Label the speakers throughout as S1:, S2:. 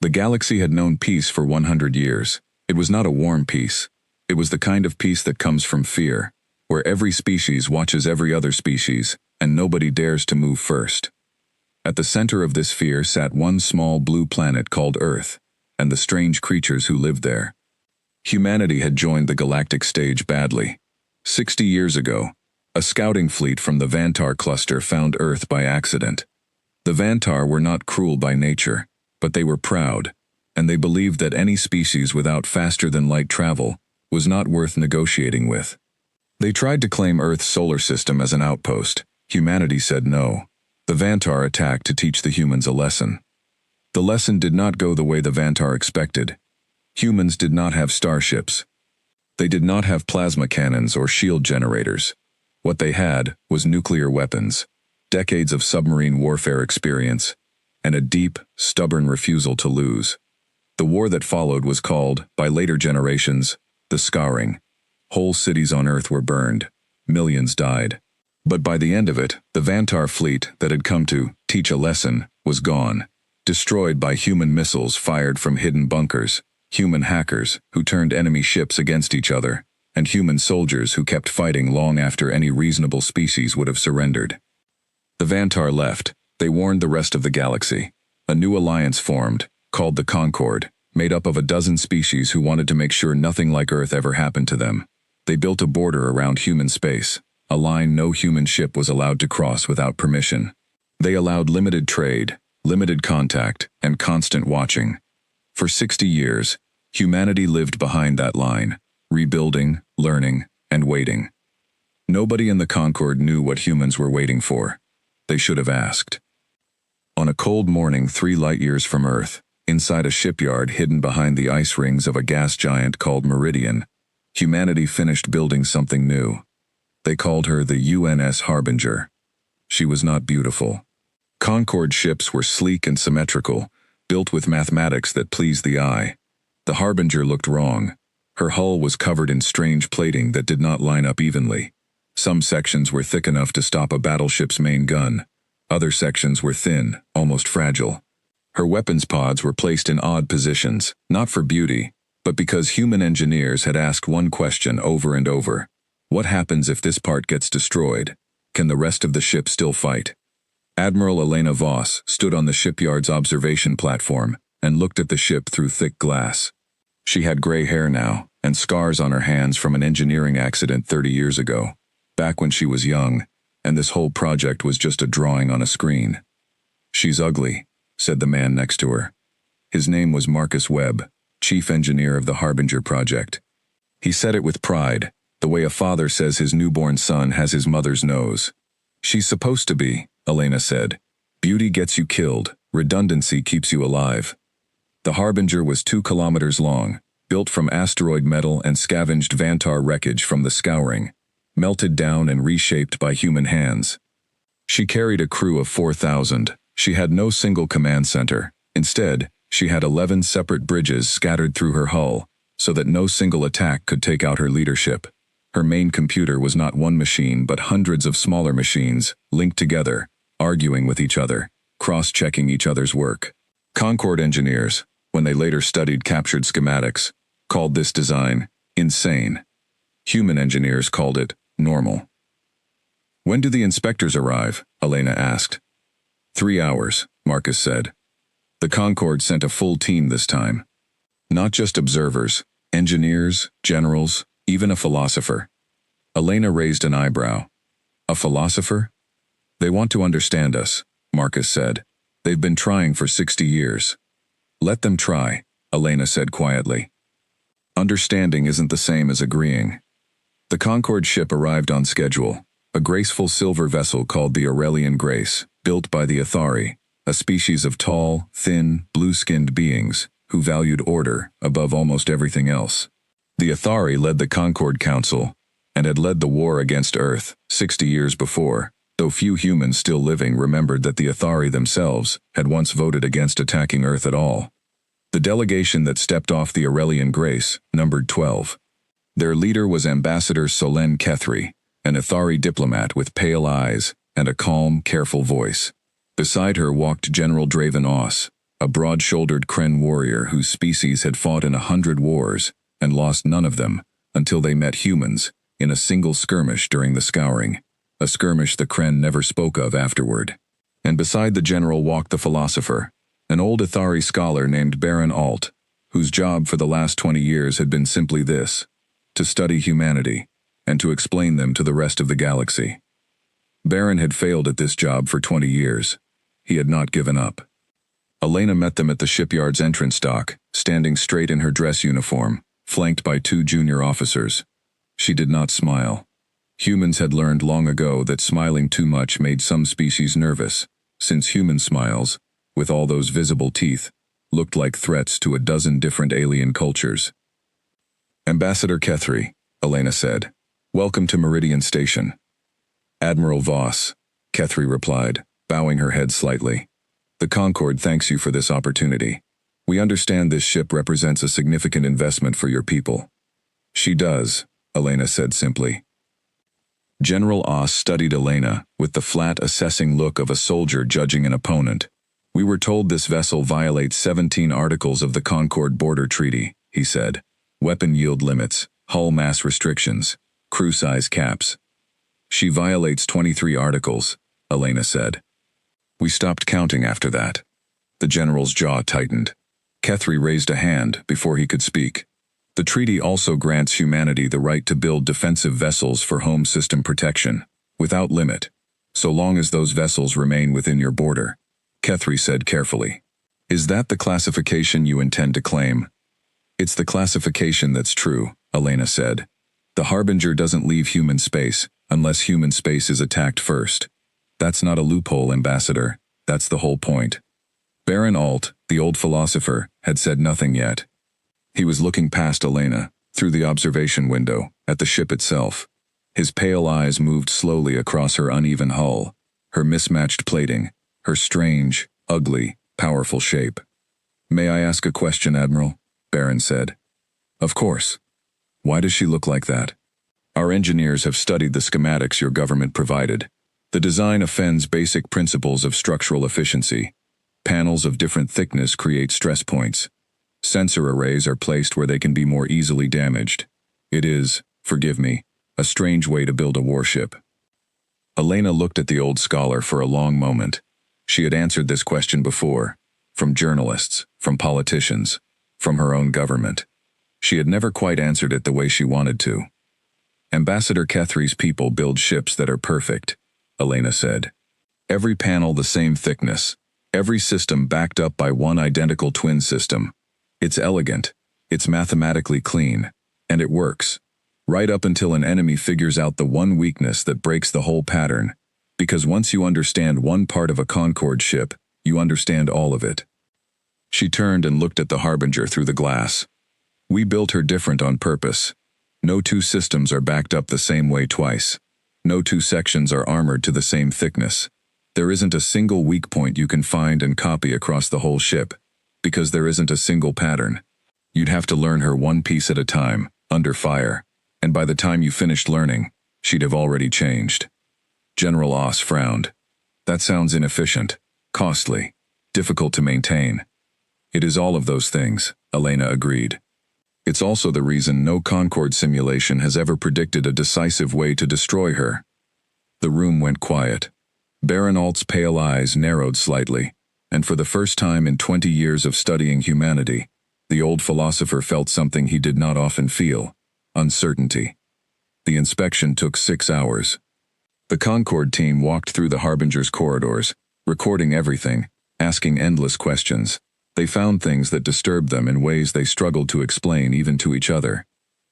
S1: The galaxy had known peace for 100 years. It was not a warm peace. It was the kind of peace that comes from fear, where every species watches every other species, and nobody dares to move first. At the center of this fear sat one small blue planet called Earth, and the strange creatures who lived there. Humanity had joined the galactic stage badly. 60 years ago, a scouting fleet from the Vantar cluster found Earth by accident. The Vantar were not cruel by nature, but they were proud, and they believed that any species without faster-than-light travel was not worth negotiating with. They tried to claim Earth's solar system as an outpost. Humanity said no. The Vantar attacked to teach the humans a lesson. The lesson did not go the way the Vantar expected. Humans did not have starships. They did not have plasma cannons or shield generators. What they had was nuclear weapons, decades of submarine warfare experience, and a deep, stubborn refusal to lose. The war that followed was called, by later generations, the Scouring. Whole cities on Earth were burned. Millions died. But by the end of it, the Vantar fleet that had come to teach a lesson was gone, destroyed by human missiles fired from hidden bunkers, human hackers who turned enemy ships against each other, and human soldiers who kept fighting long after any reasonable species would have surrendered. The Vantar left. They warned the rest of the galaxy. A new alliance formed, called the Concord, made up of a dozen species who wanted to make sure nothing like Earth ever happened to them. They built a border around human space, a line no human ship was allowed to cross without permission. They allowed limited trade, limited contact, and constant watching. For 60 years, humanity lived behind that line, rebuilding, learning, and waiting. Nobody in the Concord knew what humans were waiting for. They should have asked. On a cold morning 3 light-years from Earth, inside a shipyard hidden behind the ice rings of a gas giant called Meridian, humanity finished building something new. They called her the UNS Harbinger. She was not beautiful. Concord ships were sleek and symmetrical, built with mathematics that pleased the eye. The Harbinger looked wrong. Her hull was covered in strange plating that did not line up evenly. Some sections were thick enough to stop a battleship's main gun. Other sections were thin, almost fragile. Her weapons pods were placed in odd positions, not for beauty, but because human engineers had asked one question over and over. What happens if this part gets destroyed? Can the rest of the ship still fight? Admiral Elena Voss stood on the shipyard's observation platform and looked at the ship through thick glass. She had gray hair now, and scars on her hands from an engineering accident 30 years ago, back when she was young, and this whole project was just a drawing on a screen. "She's ugly," said the man next to her. His name was Marcus Webb, chief engineer of the Harbinger project. He said it with pride, the way a father says his newborn son has his mother's nose. "She's supposed to be," Elena said. "Beauty gets you killed, redundancy keeps you alive." The Harbinger was 2 kilometers long, built from asteroid metal and scavenged Vantar wreckage from the Scouring, melted down and reshaped by human hands. She carried a crew of 4,000. She had no single command center. Instead, she had 11 separate bridges scattered through her hull, so that no single attack could take out her leadership. Her main computer was not one machine but hundreds of smaller machines, linked together, arguing with each other, cross-checking each other's work. Concord engineers, when they later studied captured schematics, called this design insane. Human engineers called it normal. "When do the inspectors arrive?" Elena asked. 3 hours, Marcus said. The Concord sent a full team this time. Not just observers, engineers, generals, even a philosopher. Elena raised an eyebrow. "A philosopher?" "They want to understand us," Marcus said. "They've been trying for 60 years. "Let them try," Elena said quietly. "Understanding isn't the same as agreeing." The Concord ship arrived on schedule, a graceful silver vessel called the Aurelian Grace, built by the Athari, a species of tall, thin, blue-skinned beings who valued order above almost everything else. The Athari led the Concord Council and had led the war against Earth 60 years before, though few humans still living remembered that the Athari themselves had once voted against attacking Earth at all. The delegation that stepped off the Aurelian Grace numbered 12. Their leader was Ambassador Solen Kethri, an Athari diplomat with pale eyes and a calm, careful voice. Beside her walked General Draven Oss, a broad-shouldered Kren warrior whose species had fought in 100 wars and lost none of them until they met humans in a single skirmish during the Scouring, a skirmish the Kren never spoke of afterward. And beside the general walked the philosopher, an old Ithari scholar named Baron Alt, whose job for the last 20 years had been simply this: to study humanity and to explain them to the rest of the galaxy. Baron had failed at this job for 20 years. He had not given up. Elena met them at the shipyard's entrance dock, standing straight in her dress uniform, flanked by 2 junior officers. She did not smile. Humans had learned long ago that smiling too much made some species nervous, since human smiles, with all those visible teeth, looked like threats to a dozen different alien cultures. "Ambassador Kethri," Elena said, "welcome to Meridian Station." "Admiral Voss," Kethri replied, bowing her head slightly. "The Concord thanks you for this opportunity. We understand this ship represents a significant investment for your people." "She does," Elena said simply. General Oss studied Elena with the flat, assessing look of a soldier judging an opponent. "We were told this vessel violates 17 articles of the Concord Border Treaty," he said. "Weapon yield limits, hull mass restrictions, crew size caps." "She violates 23 articles," Elena said. "We stopped counting after that." The general's jaw tightened. Kethri raised a hand before he could speak. "The treaty also grants humanity the right to build defensive vessels for home system protection, without limit, so long as those vessels remain within your border," Kethri said carefully. "Is that the classification you intend to claim?" "It's the classification that's true," Elena said. "The Harbinger doesn't leave human space unless human space is attacked first. That's not a loophole, Ambassador. That's the whole point." Baron Alt, the old philosopher, had said nothing yet. He was looking past Elena, through the observation window, at the ship itself. His pale eyes moved slowly across her uneven hull, her mismatched plating, her strange, ugly, powerful shape. "May I ask a question, Admiral?" Baron said. "Of course. Why does she look like that?" "Our engineers have studied the schematics your government provided. The design offends basic principles of structural efficiency. Panels of different thickness create stress points. Sensor arrays are placed where they can be more easily damaged. It is, forgive me, a strange way to build a warship." Elena looked at the old scholar for a long moment. She had answered this question before, from journalists, from politicians, from her own government. She had never quite answered it the way she wanted to. "Ambassador Kethri's people build ships that are perfect," Elena said. "Every panel the same thickness, every system backed up by one identical twin system. It's elegant, it's mathematically clean, and it works. Right up until an enemy figures out the one weakness that breaks the whole pattern, because once you understand one part of a Concord ship, you understand all of it." She turned and looked at the Harbinger through the glass. "We built her different on purpose. No 2 systems are backed up the same way twice. No 2 sections are armored to the same thickness. There isn't a single weak point you can find and copy across the whole ship, because there isn't a single pattern. You'd have to learn her one piece at a time, under fire, and by the time you finished learning, she'd have already changed." General Oss frowned. "That sounds inefficient, costly, difficult to maintain." "It is all of those things," Elena agreed. "It's also the reason no Concord simulation has ever predicted a decisive way to destroy her." The room went quiet. Baron Alt's pale eyes narrowed slightly, and for the first time in 20 years of studying humanity, the old philosopher felt something he did not often feel: uncertainty. The inspection took 6 hours. The Concord team walked through the Harbinger's corridors, recording everything, asking endless questions. They found things that disturbed them in ways they struggled to explain even to each other.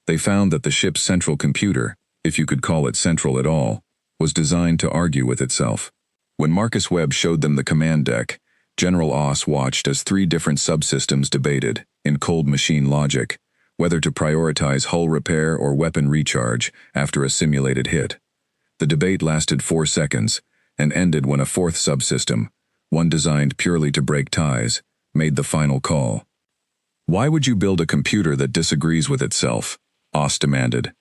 S1: They found that the ship's central computer, if you could call it central at all, was designed to argue with itself. When Marcus Webb showed them the command deck, General Oss watched as 3 different subsystems debated, in cold machine logic, whether to prioritize hull repair or weapon recharge after a simulated hit. The debate lasted 4 seconds, and ended when a 4th subsystem, one designed purely to break ties, made the final call. "Why would you build a computer that disagrees with itself?" Oss demanded.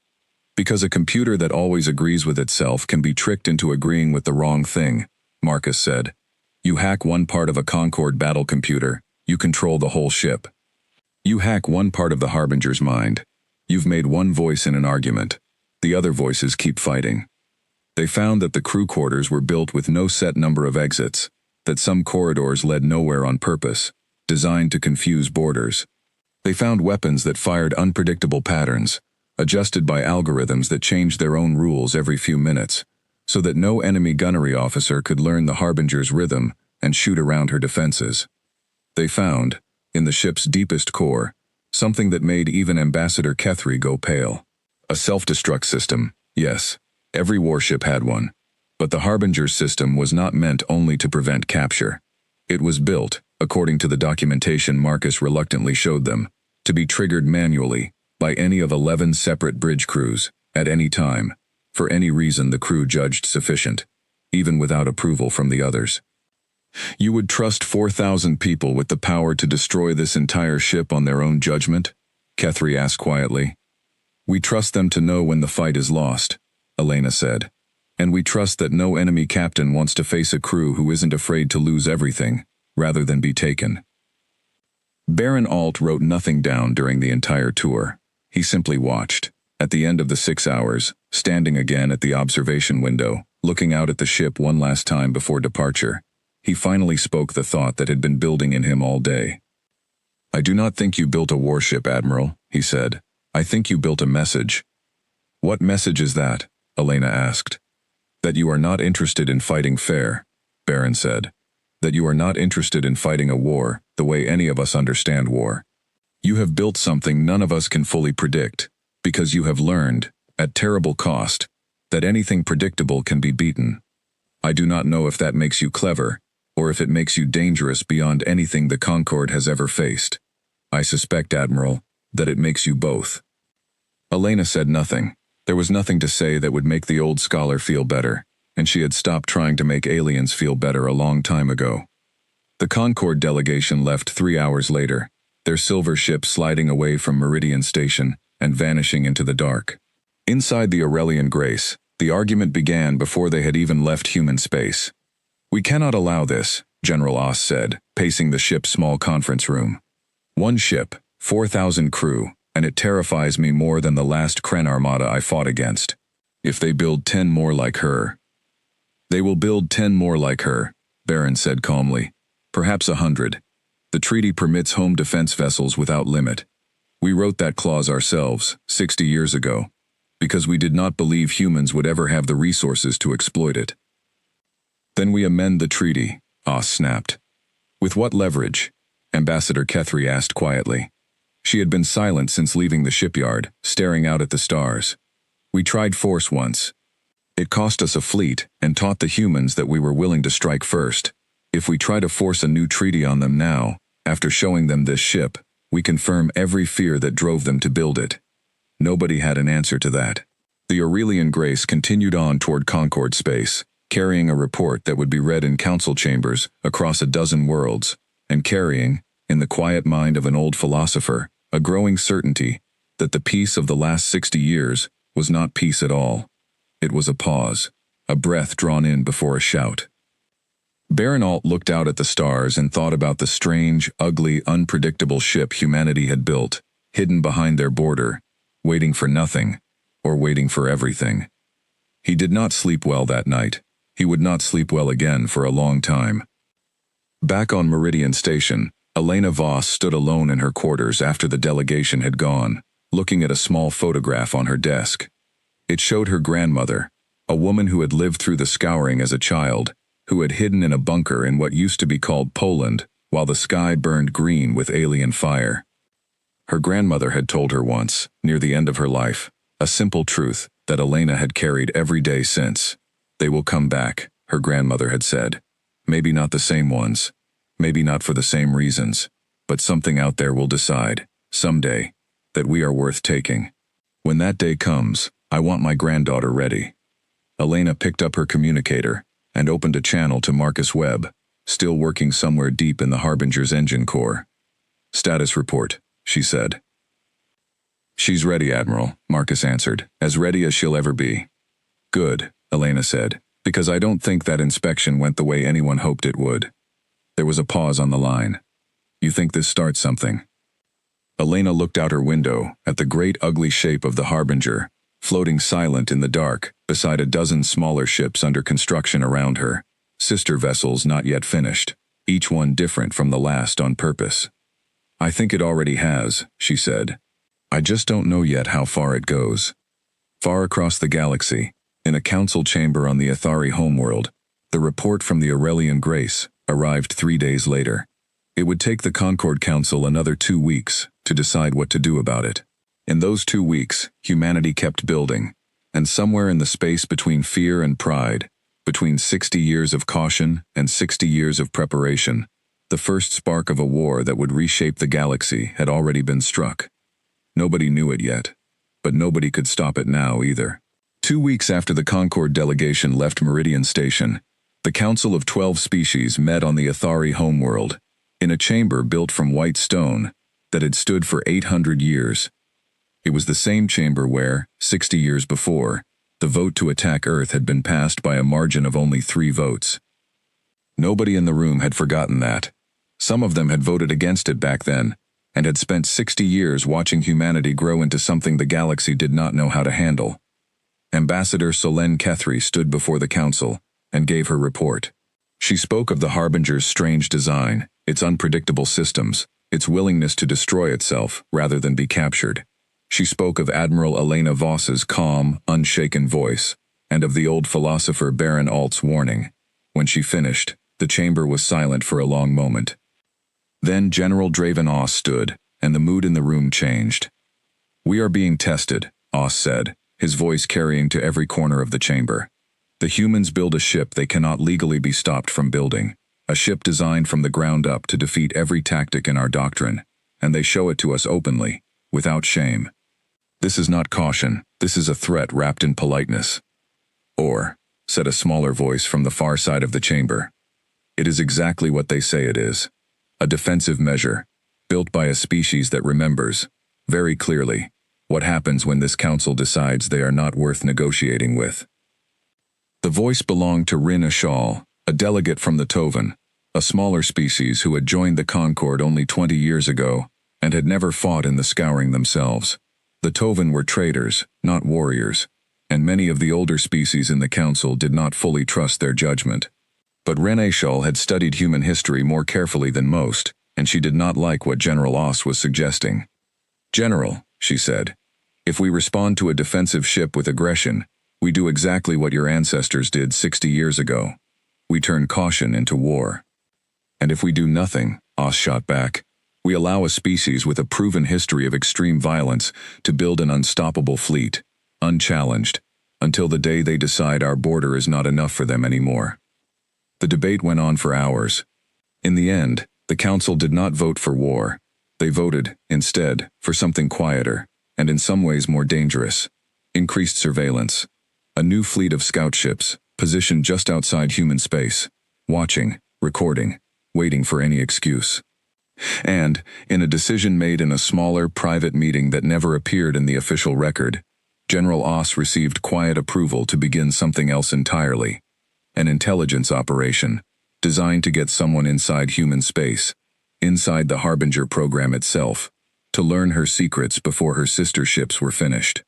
S1: "Because a computer that always agrees with itself can be tricked into agreeing with the wrong thing," Marcus said. "You hack one part of a Concord battle computer, You control the whole ship. You hack one part of the Harbinger's mind. You've made one voice in an argument. The other voices keep fighting. They found that the crew quarters were built with no set number of exits, that some corridors led nowhere on purpose, designed to confuse boarders. They found weapons that fired unpredictable patterns, adjusted by algorithms that changed their own rules every few minutes, so that no enemy gunnery officer could learn the Harbinger's rhythm and shoot around her defenses. They found, in the ship's deepest core, something that made even Ambassador Kethri go pale. A self-destruct system, yes, every warship had one. But the Harbinger's system was not meant only to prevent capture. It was built, according to the documentation Marcus reluctantly showed them, to be triggered manually by any of 11 separate bridge crews, at any time, for any reason the crew judged sufficient, even without approval from the others. You would trust 4,000 people with the power to destroy this entire ship on their own judgment? Kethri asked quietly. We trust them to know when the fight is lost, Elena said. And we trust that no enemy captain wants to face a crew who isn't afraid to lose everything, rather than be taken. Baron Alt wrote nothing down during the entire tour. He simply watched. At the end of the 6 hours, standing again at the observation window, looking out at the ship one last time before departure, he finally spoke the thought that had been building in him all day. I do not think you built a warship, Admiral, he said. I think you built a message. What message is that? Elena asked. That you are not interested in fighting fair, Baron said. That you are not interested in fighting a war the way any of us understand war. You have built something none of us can fully predict, because you have learned, at terrible cost, that anything predictable can be beaten. I do not know if that makes you clever, or if it makes you dangerous beyond anything the Concord has ever faced. I suspect, Admiral, that it makes you both. Elena said nothing. There was nothing to say that would make the old scholar feel better, and she had stopped trying to make aliens feel better a long time ago. The Concord delegation left 3 hours later, their silver ship sliding away from Meridian Station and vanishing into the dark. Inside the Aurelian Grace, the argument began before they had even left human space. We cannot allow this, General Oss said, pacing the ship's small conference room. One ship, 4,000 crew, and it terrifies me more than the last Kren armada I fought against. If they build 10 more like her. They will build 10 more like her, Baron said calmly. Perhaps 100. The treaty permits home defense vessels without limit. We wrote that clause ourselves, 60 years ago, because we did not believe humans would ever have the resources to exploit it. Then we amend the treaty, Oss snapped. With what leverage? Ambassador Kethri asked quietly. She had been silent since leaving the shipyard, staring out at the stars. We tried force once. It cost us a fleet and taught the humans that we were willing to strike first. If we try to force a new treaty on them now, after showing them this ship, we confirm every fear that drove them to build it. Nobody had an answer to that. The Aurelian Grace continued on toward Concord space, carrying a report that would be read in council chambers across a dozen worlds, and carrying, in the quiet mind of an old philosopher, a growing certainty that the peace of the last 60 years was not peace at all. It was a pause, a breath drawn in before a shout. Baron Alt looked out at the stars and thought about the strange, ugly, unpredictable ship humanity had built, hidden behind their border, waiting for nothing, or waiting for everything. He did not sleep well that night. He would not sleep well again for a long time. Back on Meridian Station, Elena Voss stood alone in her quarters after the delegation had gone, looking at a small photograph on her desk. It showed her grandmother, a woman who had lived through the scouring as a child, who had hidden in a bunker in what used to be called Poland, while the sky burned green with alien fire. Her grandmother had told her once, near the end of her life, a simple truth that Elena had carried every day since. They will come back, her grandmother had said. Maybe not the same ones, maybe not for the same reasons, but something out there will decide, someday, that we are worth taking. When that day comes, I want my granddaughter ready. Elena picked up her communicator and opened a channel to Marcus Webb, still working somewhere deep in the Harbinger's engine core. Status report, she said. She's ready, Admiral, Marcus answered, as ready as she'll ever be. Good, Elena said, because I don't think that inspection went the way anyone hoped it would. There was a pause on the line. You think this starts something?" Elena looked out her window at the great ugly shape of the Harbinger, floating silent in the dark, beside a dozen smaller ships under construction around her, sister vessels not yet finished, each one different from the last on purpose. "I think it already has," she said. "I just don't know yet how far it goes." Far across the galaxy, in a council chamber on the Athari homeworld, the report from the Aurelian Grace arrived 3 days later. It would take the Concord Council another 2 weeks to decide what to do about it. In those 2 weeks, humanity kept building, and somewhere in the space between fear and pride, between 60 years of caution and 60 years of preparation, the first spark of a war that would reshape the galaxy had already been struck. Nobody knew it yet, but nobody could stop it now either. 2 weeks after the Concord delegation left Meridian Station, the Council of 12 Species met on the Athari homeworld, in a chamber built from white stone that had stood for 800 years. It was the same chamber where, 60 years before, the vote to attack Earth had been passed by a margin of only 3 votes. Nobody in the room had forgotten that. Some of them had voted against it back then, and had spent 60 years watching humanity grow into something the galaxy did not know how to handle. Ambassador Solène Kethry stood before the council and gave her report. She spoke of the Harbinger's strange design, its unpredictable systems, its willingness to destroy itself rather than be captured. She spoke of Admiral Elena Voss's calm, unshaken voice, and of the old philosopher Baron Alt's warning. When she finished, the chamber was silent for a long moment. Then General Draven Oss stood, and the mood in the room changed. "We are being tested," Oss said, his voice carrying to every corner of the chamber. "The humans build a ship they cannot legally be stopped from building, a ship designed from the ground up to defeat every tactic in our doctrine, and they show it to us openly, without shame. This is not caution, this is a threat wrapped in politeness." "Or," said a smaller voice from the far side of the chamber, "it is exactly what they say it is. A defensive measure, built by a species that remembers, very clearly, what happens when this council decides they are not worth negotiating with." The voice belonged to Rin Ashal, a delegate from the Tovan, a smaller species who had joined the Concord only 20 years ago and had never fought in the scouring themselves. The Tovan were traders, not warriors, and many of the older species in the council did not fully trust their judgment. But Rin Ashal had studied human history more carefully than most, and she did not like what General Oss was suggesting. "General," she said, "if we respond to a defensive ship with aggression, we do exactly what your ancestors did 60 years ago. We turn caution into war. And if we do nothing," Oss shot back, "we allow a species with a proven history of extreme violence to build an unstoppable fleet, unchallenged, until the day they decide our border is not enough for them anymore." The debate went on for hours. In the end, the council did not vote for war. They voted, instead, for something quieter, and in some ways more dangerous: increased surveillance. A new fleet of scout ships, positioned just outside human space, watching, recording, waiting for any excuse. And, in a decision made in a smaller, private meeting that never appeared in the official record, General Oss received quiet approval to begin something else entirely: an intelligence operation, designed to get someone inside human space, inside the Harbinger program itself, to learn her secrets before her sister ships were finished.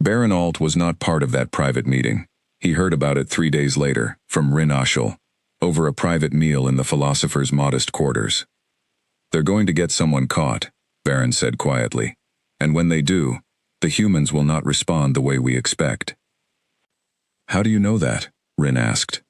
S1: Baron Alt was not part of that private meeting. He heard about it 3 days later, from Rin Ashal, over a private meal in the philosopher's modest quarters. "They're going to get someone caught," Baron said quietly. "And when they do, the humans will not respond the way we expect." "How do you know that?" Rin asked.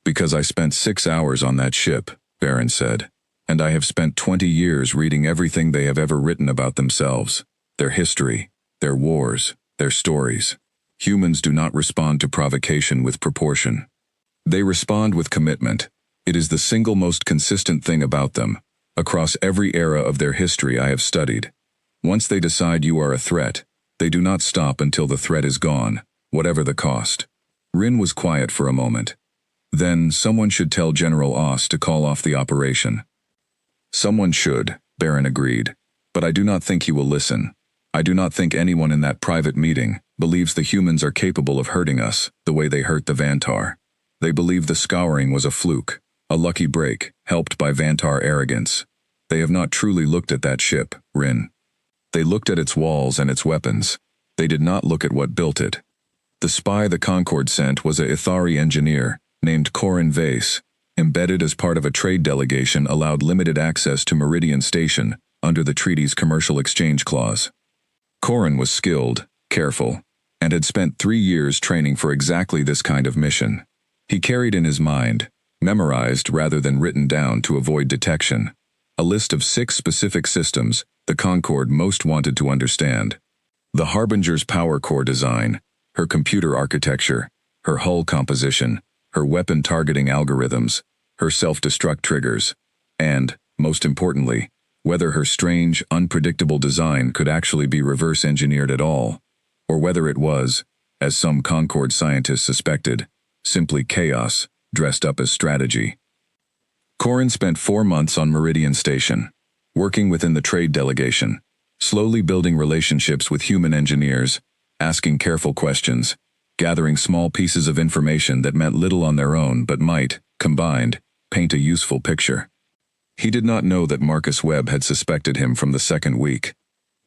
S1: "Because I spent 6 hours on that ship," Baron said, "and I have spent 20 years reading everything they have ever written about themselves, their history, their wars, their stories. Humans do not respond to provocation with proportion. They respond with commitment. It is the single most consistent thing about them. Across every era of their history I have studied. Once they decide you are a threat, they do not stop until the threat is gone, whatever the cost." Rin was quiet for a moment. "Then someone should tell General Oss to call off the operation." "Someone should," Baron agreed, "but I do not think he will listen. I do not think anyone in that private meeting believes the humans are capable of hurting us the way they hurt the Vantar. They believe the scouring was a fluke, a lucky break, helped by Vantar arrogance. They have not truly looked at that ship, Rin. They looked at its walls and its weapons. They did not look at what built it. The spy the Concord sent was a Ithari engineer named Corin Vase, embedded as part of a trade delegation allowed limited access to Meridian Station under the treaty's commercial exchange clause. Corin was skilled, careful, and had spent 3 years training for exactly this kind of mission. He carried in his mind, memorized rather than written down to avoid detection, a list of 6 specific systems the Concord most wanted to understand. The Harbinger's power core design, her computer architecture, her hull composition, her weapon targeting algorithms, her self-destruct triggers, and, most importantly, whether her strange, unpredictable design could actually be reverse-engineered at all, or whether it was, as some Concord scientists suspected, simply chaos dressed up as strategy. Corin spent 4 months on Meridian Station, working within the trade delegation, slowly building relationships with human engineers, asking careful questions, gathering small pieces of information that meant little on their own but might, combined, paint a useful picture. He did not know that Marcus Webb had suspected him from the second week.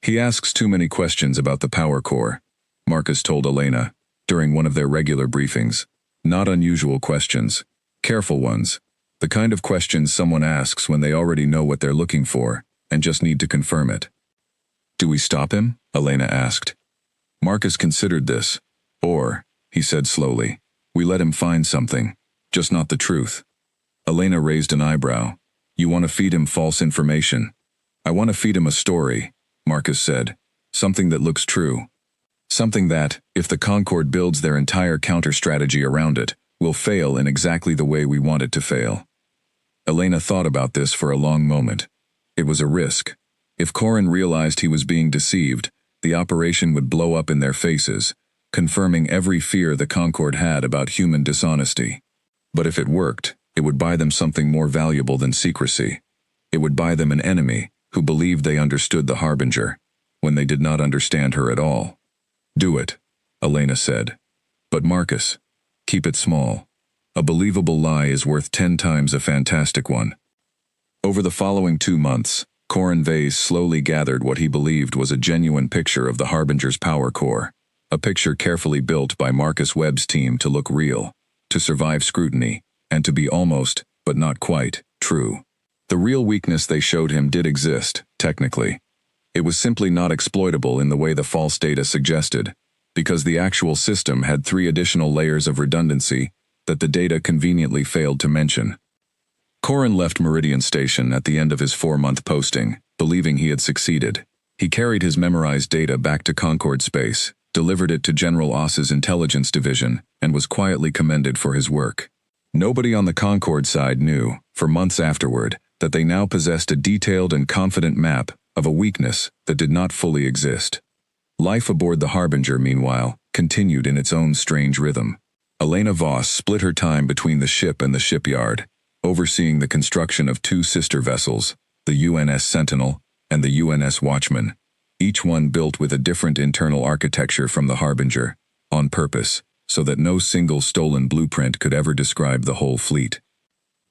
S1: He asks too many questions about the power core, Marcus told Elena, during one of their regular briefings. Not unusual questions, careful ones, the kind of questions someone asks when they already know what they're looking for and just need to confirm it. Do we stop him? Elena asked. Marcus considered this. Or, he said slowly, we let him find something, just not the truth. Elena raised an eyebrow. You want to feed him false information? I want to feed him a story, Marcus said. Something that looks true. Something that, if the Concord builds their entire counter-strategy around it, will fail in exactly the way we want it to fail. Elena thought about this for a long moment. It was a risk. If Corin realized he was being deceived, the operation would blow up in their faces, confirming every fear the Concord had about human dishonesty. But if it worked, it would buy them something more valuable than secrecy. It would buy them an enemy who believed they understood the Harbinger, when they did not understand her at all. Do it, Elena said. But Marcus, keep it small. A believable lie is worth 10 times a fantastic one. Over the following 2 months, Corin Vase slowly gathered what he believed was a genuine picture of the Harbinger's power core, a picture carefully built by Marcus Webb's team to look real, to survive scrutiny, and to be almost, but not quite, true. The real weakness they showed him did exist, technically. It was simply not exploitable in the way the false data suggested, because the actual system had 3 additional layers of redundancy that the data conveniently failed to mention. Corin left Meridian Station at the end of his 4-month posting, believing he had succeeded. He carried his memorized data back to Concord Space, delivered it to General Oss's intelligence division, and was quietly commended for his work. Nobody on the Concord side knew, for months afterward, that they now possessed a detailed and confident map of a weakness that did not fully exist. Life aboard the Harbinger, meanwhile, continued in its own strange rhythm. Elena Voss split her time between the ship and the shipyard, overseeing the construction of 2 sister vessels, the UNS Sentinel and the UNS Watchman, each one built with a different internal architecture from the Harbinger, on purpose, so that no single stolen blueprint could ever describe the whole fleet.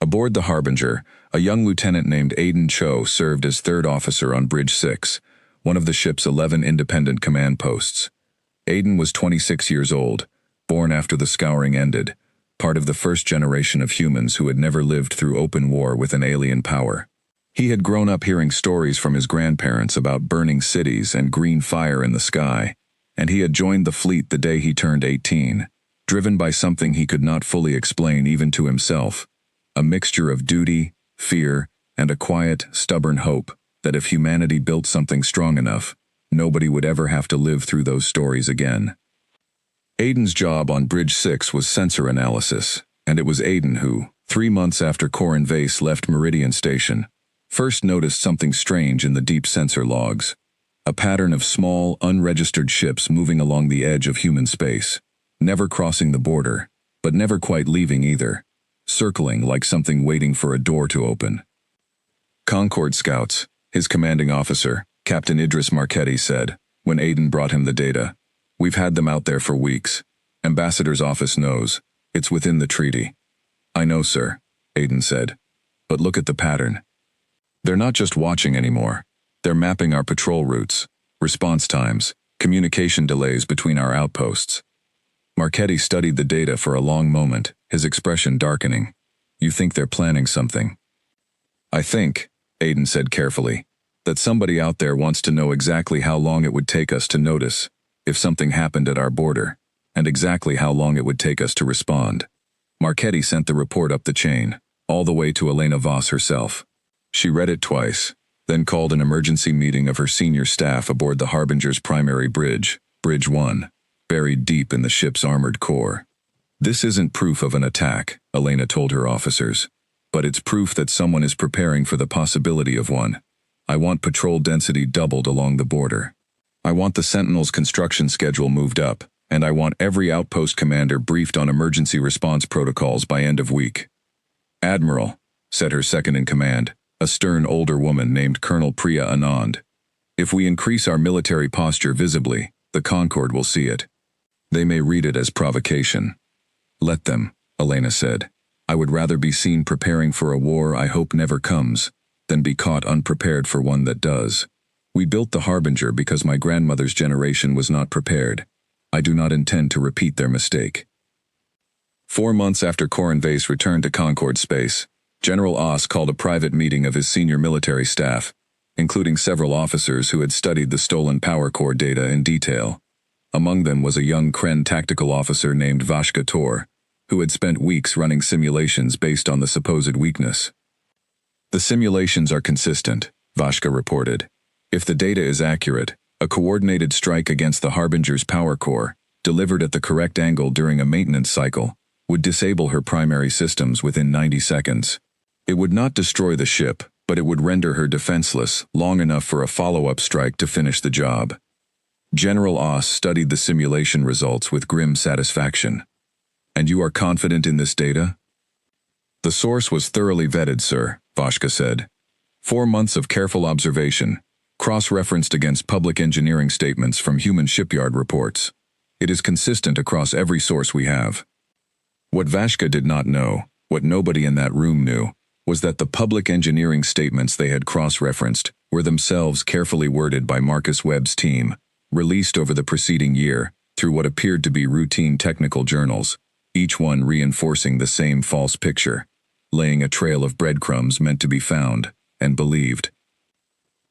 S1: Aboard the Harbinger, a young lieutenant named Aiden Cho served as 3rd officer on Bridge 6, one of the ship's 11 independent command posts. Aiden was 26 years old, born after the Scouring ended, part of the first generation of humans who had never lived through open war with an alien power. He had grown up hearing stories from his grandparents about burning cities and green fire in the sky, and he had joined the fleet the day he turned 18, driven by something he could not fully explain even to himself, a mixture of duty, fear, and a quiet, stubborn hope that if humanity built something strong enough, nobody would ever have to live through those stories again. Aiden's job on Bridge 6 was sensor analysis, and it was Aiden who, 3 months after Corin Vase left Meridian Station, first noticed something strange in the deep sensor logs, a pattern of small, unregistered ships moving along the edge of human space, never crossing the border, but never quite leaving either, circling like something waiting for a door to open. Concord Scouts, his commanding officer, Captain Idris Marchetti, said, when Aiden brought him the data, "We've had them out there for weeks. Ambassador's office knows. It's within the treaty." "I know, sir," Aiden said. "But look at the pattern." They're not just watching anymore. They're mapping our patrol routes, response times, communication delays between our outposts. Marchetti studied the data for a long moment, his expression darkening. You think they're planning something? I think, Aiden said carefully, that somebody out there wants to know exactly how long it would take us to notice if something happened at our border, and exactly how long it would take us to respond. Marchetti sent the report up the chain, all the way to Elena Voss herself. She read it twice, then called an emergency meeting of her senior staff aboard the Harbinger's primary bridge, Bridge 1, buried deep in the ship's armored core. This isn't proof of an attack, Elena told her officers, but it's proof that someone is preparing for the possibility of one. I want patrol density doubled along the border. I want the Sentinel's construction schedule moved up, and I want every outpost commander briefed on emergency response protocols by end of week. Admiral, said her second-in-command, a stern older woman named Colonel Priya Anand. If we increase our military posture visibly, the Concord will see it. They may read it as provocation. Let them, Elena said. I would rather be seen preparing for a war I hope never comes, than be caught unprepared for one that does. We built the Harbinger because my grandmother's generation was not prepared. I do not intend to repeat their mistake. 4 months after Corin Vase returned to Concord space, General Oss called a private meeting of his senior military staff, including several officers who had studied the stolen power core data in detail. Among them was a young Kren tactical officer named Vashka Tor, who had spent weeks running simulations based on the supposed weakness. The simulations are consistent, Vashka reported. If the data is accurate, a coordinated strike against the Harbinger's power core, delivered at the correct angle during a maintenance cycle, would disable her primary systems within 90 seconds. It would not destroy the ship, but it would render her defenseless long enough for a follow-up strike to finish the job. General Oss studied the simulation results with grim satisfaction. And you are confident in this data? The source was thoroughly vetted, sir, Vashka said. 4 months of careful observation, cross-referenced against public engineering statements from human shipyard reports. It is consistent across every source we have. What Vashka did not know, what nobody in that room knew, was that the public engineering statements they had cross-referenced were themselves carefully worded by Marcus Webb's team, released over the preceding year through what appeared to be routine technical journals, each one reinforcing the same false picture, laying a trail of breadcrumbs meant to be found and believed.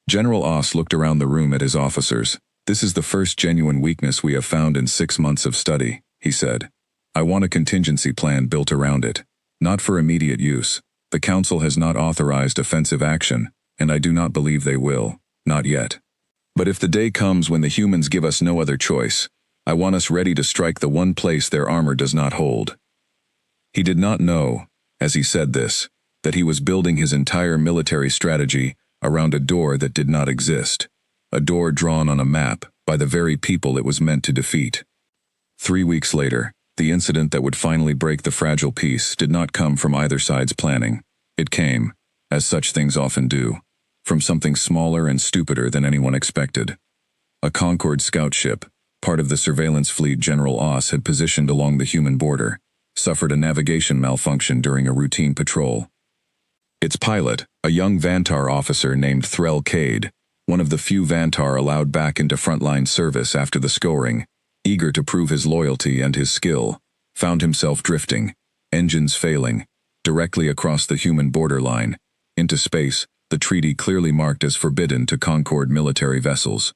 S1: General Oss looked around the room at his officers. This is the first genuine weakness we have found in 6 months of study, he said. I want a contingency plan built around it, not for immediate use. The Council has not authorized offensive action, and I do not believe they will, not yet. But if the day comes when the humans give us no other choice, I want us ready to strike the one place their armor does not hold. He did not know, as he said this, that he was building his entire military strategy around a door that did not exist, a door drawn on a map by the very people it was meant to defeat. 3 weeks later, the incident that would finally break the fragile peace did not come from either side's planning. It came, as such things often do, from something smaller and stupider than anyone expected. A Concord scout ship, part of the surveillance fleet General Oss had positioned along the human border, suffered a navigation malfunction during a routine patrol. Its pilot, a young Vantar officer named Threll Cade, one of the few Vantar allowed back into frontline service after the scoring, eager to prove his loyalty and his skill, found himself drifting, engines failing, directly across the human borderline, into space, the treaty clearly marked as forbidden to Concord military vessels.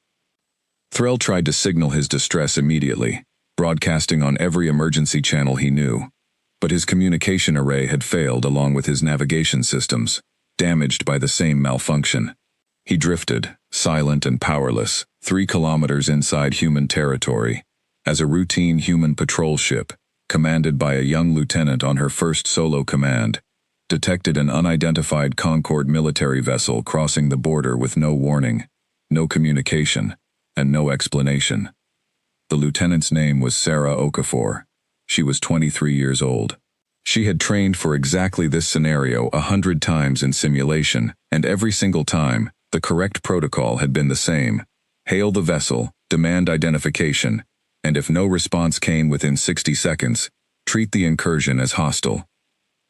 S1: Threll tried to signal his distress immediately, broadcasting on every emergency channel he knew. But his communication array had failed along with his navigation systems, damaged by the same malfunction. He drifted, silent and powerless, 3 kilometers inside human territory, as a routine human patrol ship, commanded by a young lieutenant on her first solo command, detected an unidentified Concord military vessel crossing the border with no warning, no communication, and no explanation. The lieutenant's name was Sarah Okafor. She was 23 years old. She had trained for exactly this scenario 100 times in simulation, and every single time, the correct protocol had been the same. Hail the vessel, demand identification, and if no response came within 60 seconds, treat the incursion as hostile.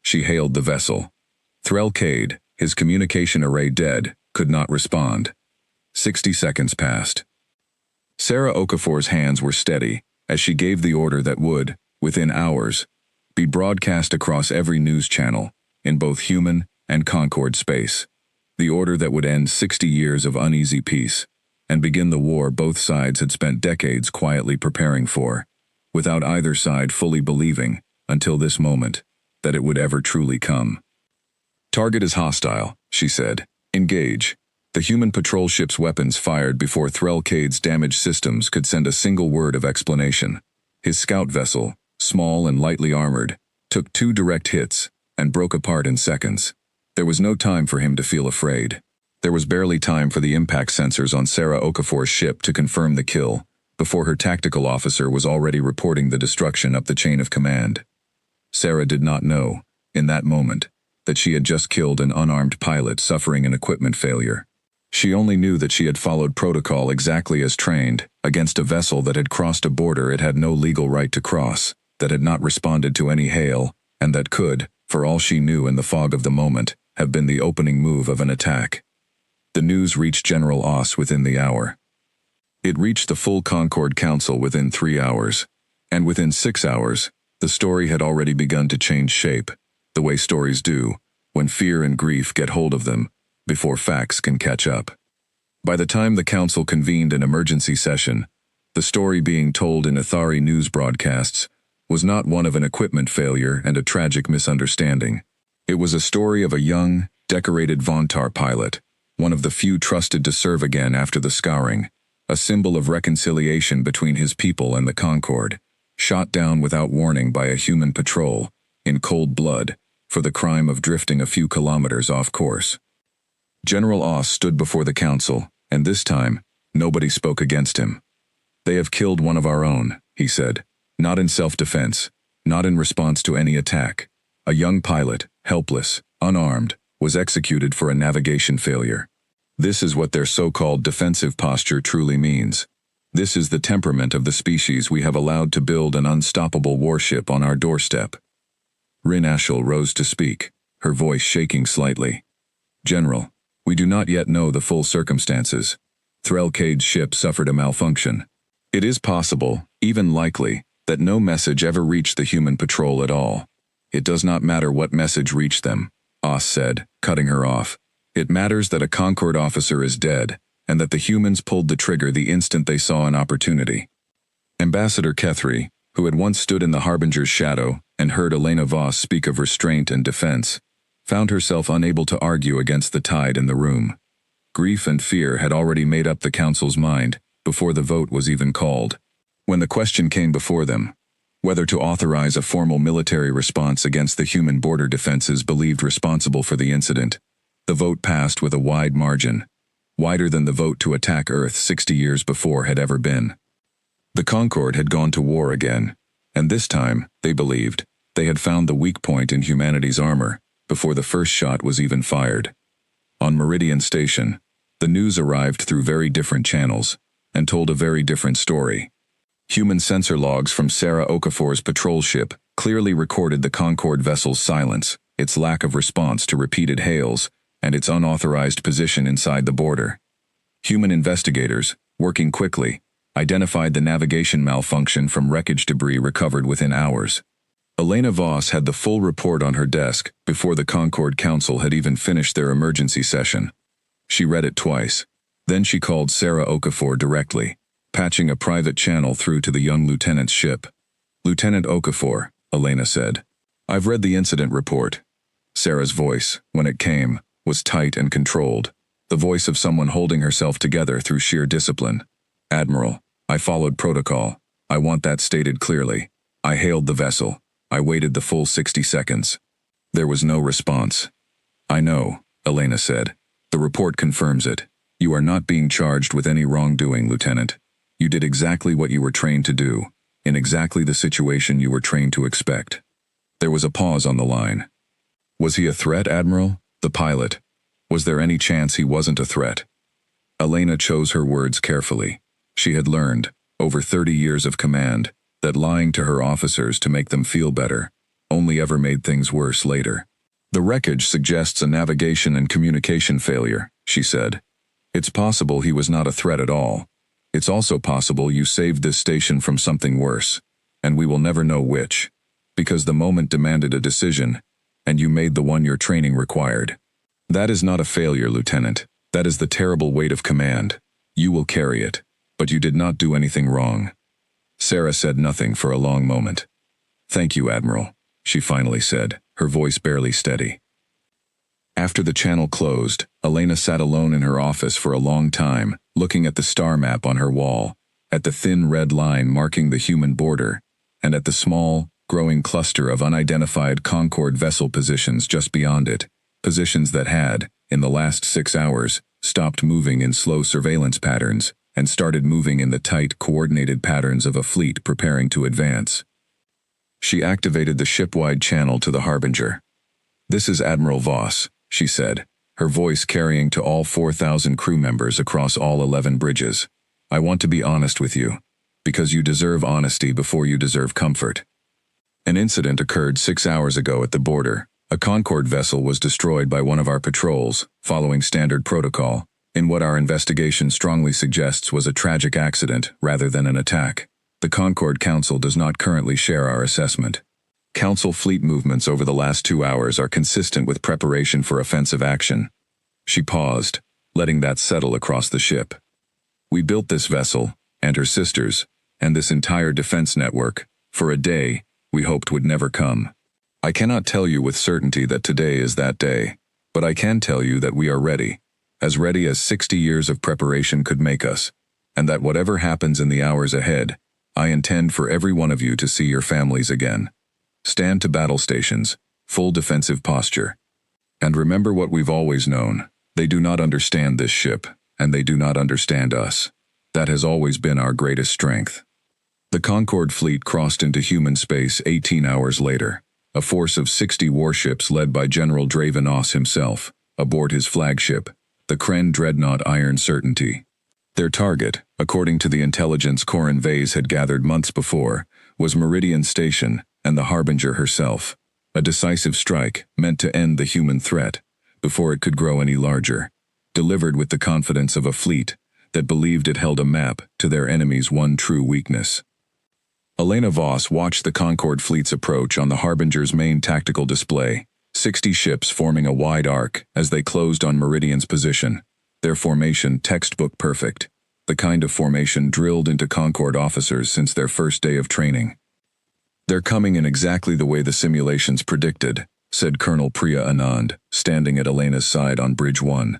S1: She hailed the vessel. Threll Cade, His communication array dead, could not respond. 60 seconds passed. Sarah Okafor's hands were steady as she gave the order that would, within hours, be broadcast across every news channel, in both human and Concord space. The order that would end 60 years of uneasy peace, and begin the war both sides had spent decades quietly preparing for, without either side fully believing, until this moment, that it would ever truly come. "Target is hostile," she said. "Engage." The human patrol ship's weapons fired before Threlcade's damaged systems could send a single word of explanation. His scout vessel, small and lightly armored, took 2 direct hits and broke apart in seconds. There was no time for him to feel afraid. There was barely time for the impact sensors on Sarah Okafor's ship to confirm the kill, before her tactical officer was already reporting the destruction up the chain of command. Sarah did not know, in that moment, that she had just killed an unarmed pilot suffering an equipment failure. She only knew that she had followed protocol exactly as trained, against a vessel that had crossed a border it had no legal right to cross, that had not responded to any hail, and that could, for all she knew in the fog of the moment, have been the opening move of an attack. The news reached General Oss within the hour. It reached the full Concord Council within 3 hours, and within 6 hours, the story had already begun to change shape, the way stories do, when fear and grief get hold of them, before facts can catch up. By the time the council convened an emergency session, the story being told in Athari news broadcasts was not one of an equipment failure and a tragic misunderstanding. It was a story of a young, decorated Vontar pilot, one of the few trusted to serve again after the scouring, a symbol of reconciliation between his people and the Concord, shot down without warning by a human patrol, in cold blood, for the crime of drifting a few kilometers off course. General Oss stood before the council, and this time, nobody spoke against him. "They have killed one of our own," he said, "not in self-defense, not in response to any attack. A young pilot, helpless, unarmed, was executed for a navigation failure. This is what their so-called defensive posture truly means. This is the temperament of the species we have allowed to build an unstoppable warship on our doorstep." Rin Ashel rose to speak, her voice shaking slightly. "General, we do not yet know the full circumstances. Threlcade's ship suffered a malfunction. It is possible, even likely, that no message ever reached the human patrol at all. It does not matter what message reached them," Oss said, cutting her off. "It matters that a Concord officer is dead, and that the humans pulled the trigger the instant they saw an opportunity." Ambassador Kethry, who had once stood in the Harbinger's shadow and heard Elena Voss speak of restraint and defense, found herself unable to argue against the tide in the room. Grief and fear had already made up the council's mind before the vote was even called. When the question came before them, whether to authorize a formal military response against the human border defenses believed responsible for the incident, the vote passed with a wide margin, wider than the vote to attack Earth 60 years before had ever been. The Concord had gone to war again, and this time, they believed, they had found the weak point in humanity's armor before the first shot was even fired. On Meridian Station, the news arrived through very different channels and told a very different story. Human sensor logs from Sarah Okafor's patrol ship clearly recorded the Concord vessel's silence, its lack of response to repeated hails, and its unauthorized position inside the border. Human investigators, working quickly, identified the navigation malfunction from wreckage debris recovered within hours. Elena Voss had the full report on her desk before the Concord Council had even finished their emergency session. She read it twice. Then she called Sarah Okafor directly, patching a private channel through to the young lieutenant's ship. "Lieutenant Okafor," Elena said, "I've read the incident report." Sarah's voice, when it came, was tight and controlled, the voice of someone holding herself together through sheer discipline. "Admiral, I followed protocol. I want that stated clearly. I hailed the vessel. I waited the full 60 seconds. There was no response." "I know," Elena said. "The report confirms it. You are not being charged with any wrongdoing, Lieutenant. You did exactly what you were trained to do, in exactly the situation you were trained to expect." There was a pause on the line. "Was he a threat, Admiral? The pilot? Was there any chance he wasn't a threat?" Elena chose her words carefully. She had learned, over 30 years of command, that lying to her officers to make them feel better only ever made things worse later. The wreckage suggests a navigation and communication failure, she said. It's possible he was not a threat at all. It's also possible you saved this station from something worse, and we will never know which, because the moment demanded a decision, and you made the one your training required. That is not a failure, Lieutenant. That is the terrible weight of command. You will carry it, but you did not do anything wrong. Sarah said nothing for a long moment. Thank you, Admiral, she finally said, her voice barely steady. After the channel closed, Elena sat alone in her office for a long time, looking at the star map on her wall, at the thin red line marking the human border, and at the small, growing cluster of unidentified Concorde vessel positions just beyond it, positions that had, in the last 6 hours, stopped moving in slow surveillance patterns and started moving in the tight, coordinated patterns of a fleet preparing to advance. She activated the ship-wide channel to the Harbinger. This is Admiral Voss, she said, her voice carrying to all 4,000 crew members across all 11 bridges. I want to be honest with you, because you deserve honesty before you deserve comfort. An incident occurred 6 hours ago at the border. A Concorde vessel was destroyed by one of our patrols, following standard protocol, in what our investigation strongly suggests was a tragic accident rather than an attack. The Concorde Council does not currently share our assessment. Council fleet movements over the last 2 hours are consistent with preparation for offensive action. She paused, letting that settle across the ship. We built this vessel, and her sisters, and this entire defense network, for a day we hoped would never come. I cannot tell you with certainty that today is that day, but I can tell you that we are ready as 60 years of preparation could make us, and that whatever happens in the hours ahead, I intend for every one of you to see your families again. Stand to battle stations, full defensive posture. And remember what we've always known. They do not understand this ship, and they do not understand us. That has always been our greatest strength. The Concorde fleet crossed into human space 18 hours later, a force of 60 warships led by General Draven Oss himself, aboard his flagship, the Kren dreadnought Iron Certainty. Their target, according to the intelligence Corin Vase had gathered months before, was Meridian Station and the Harbinger herself, a decisive strike meant to end the human threat before it could grow any larger, delivered with the confidence of a fleet that believed it held a map to their enemy's one true weakness. Elena Voss watched the Concorde fleet's approach on the Harbinger's main tactical display, 60 ships forming a wide arc as they closed on Meridian's position, their formation textbook perfect, the kind of formation drilled into Concorde officers since their first day of training. They're coming in exactly the way the simulations predicted, said Colonel Priya Anand, standing at Elena's side on Bridge 1.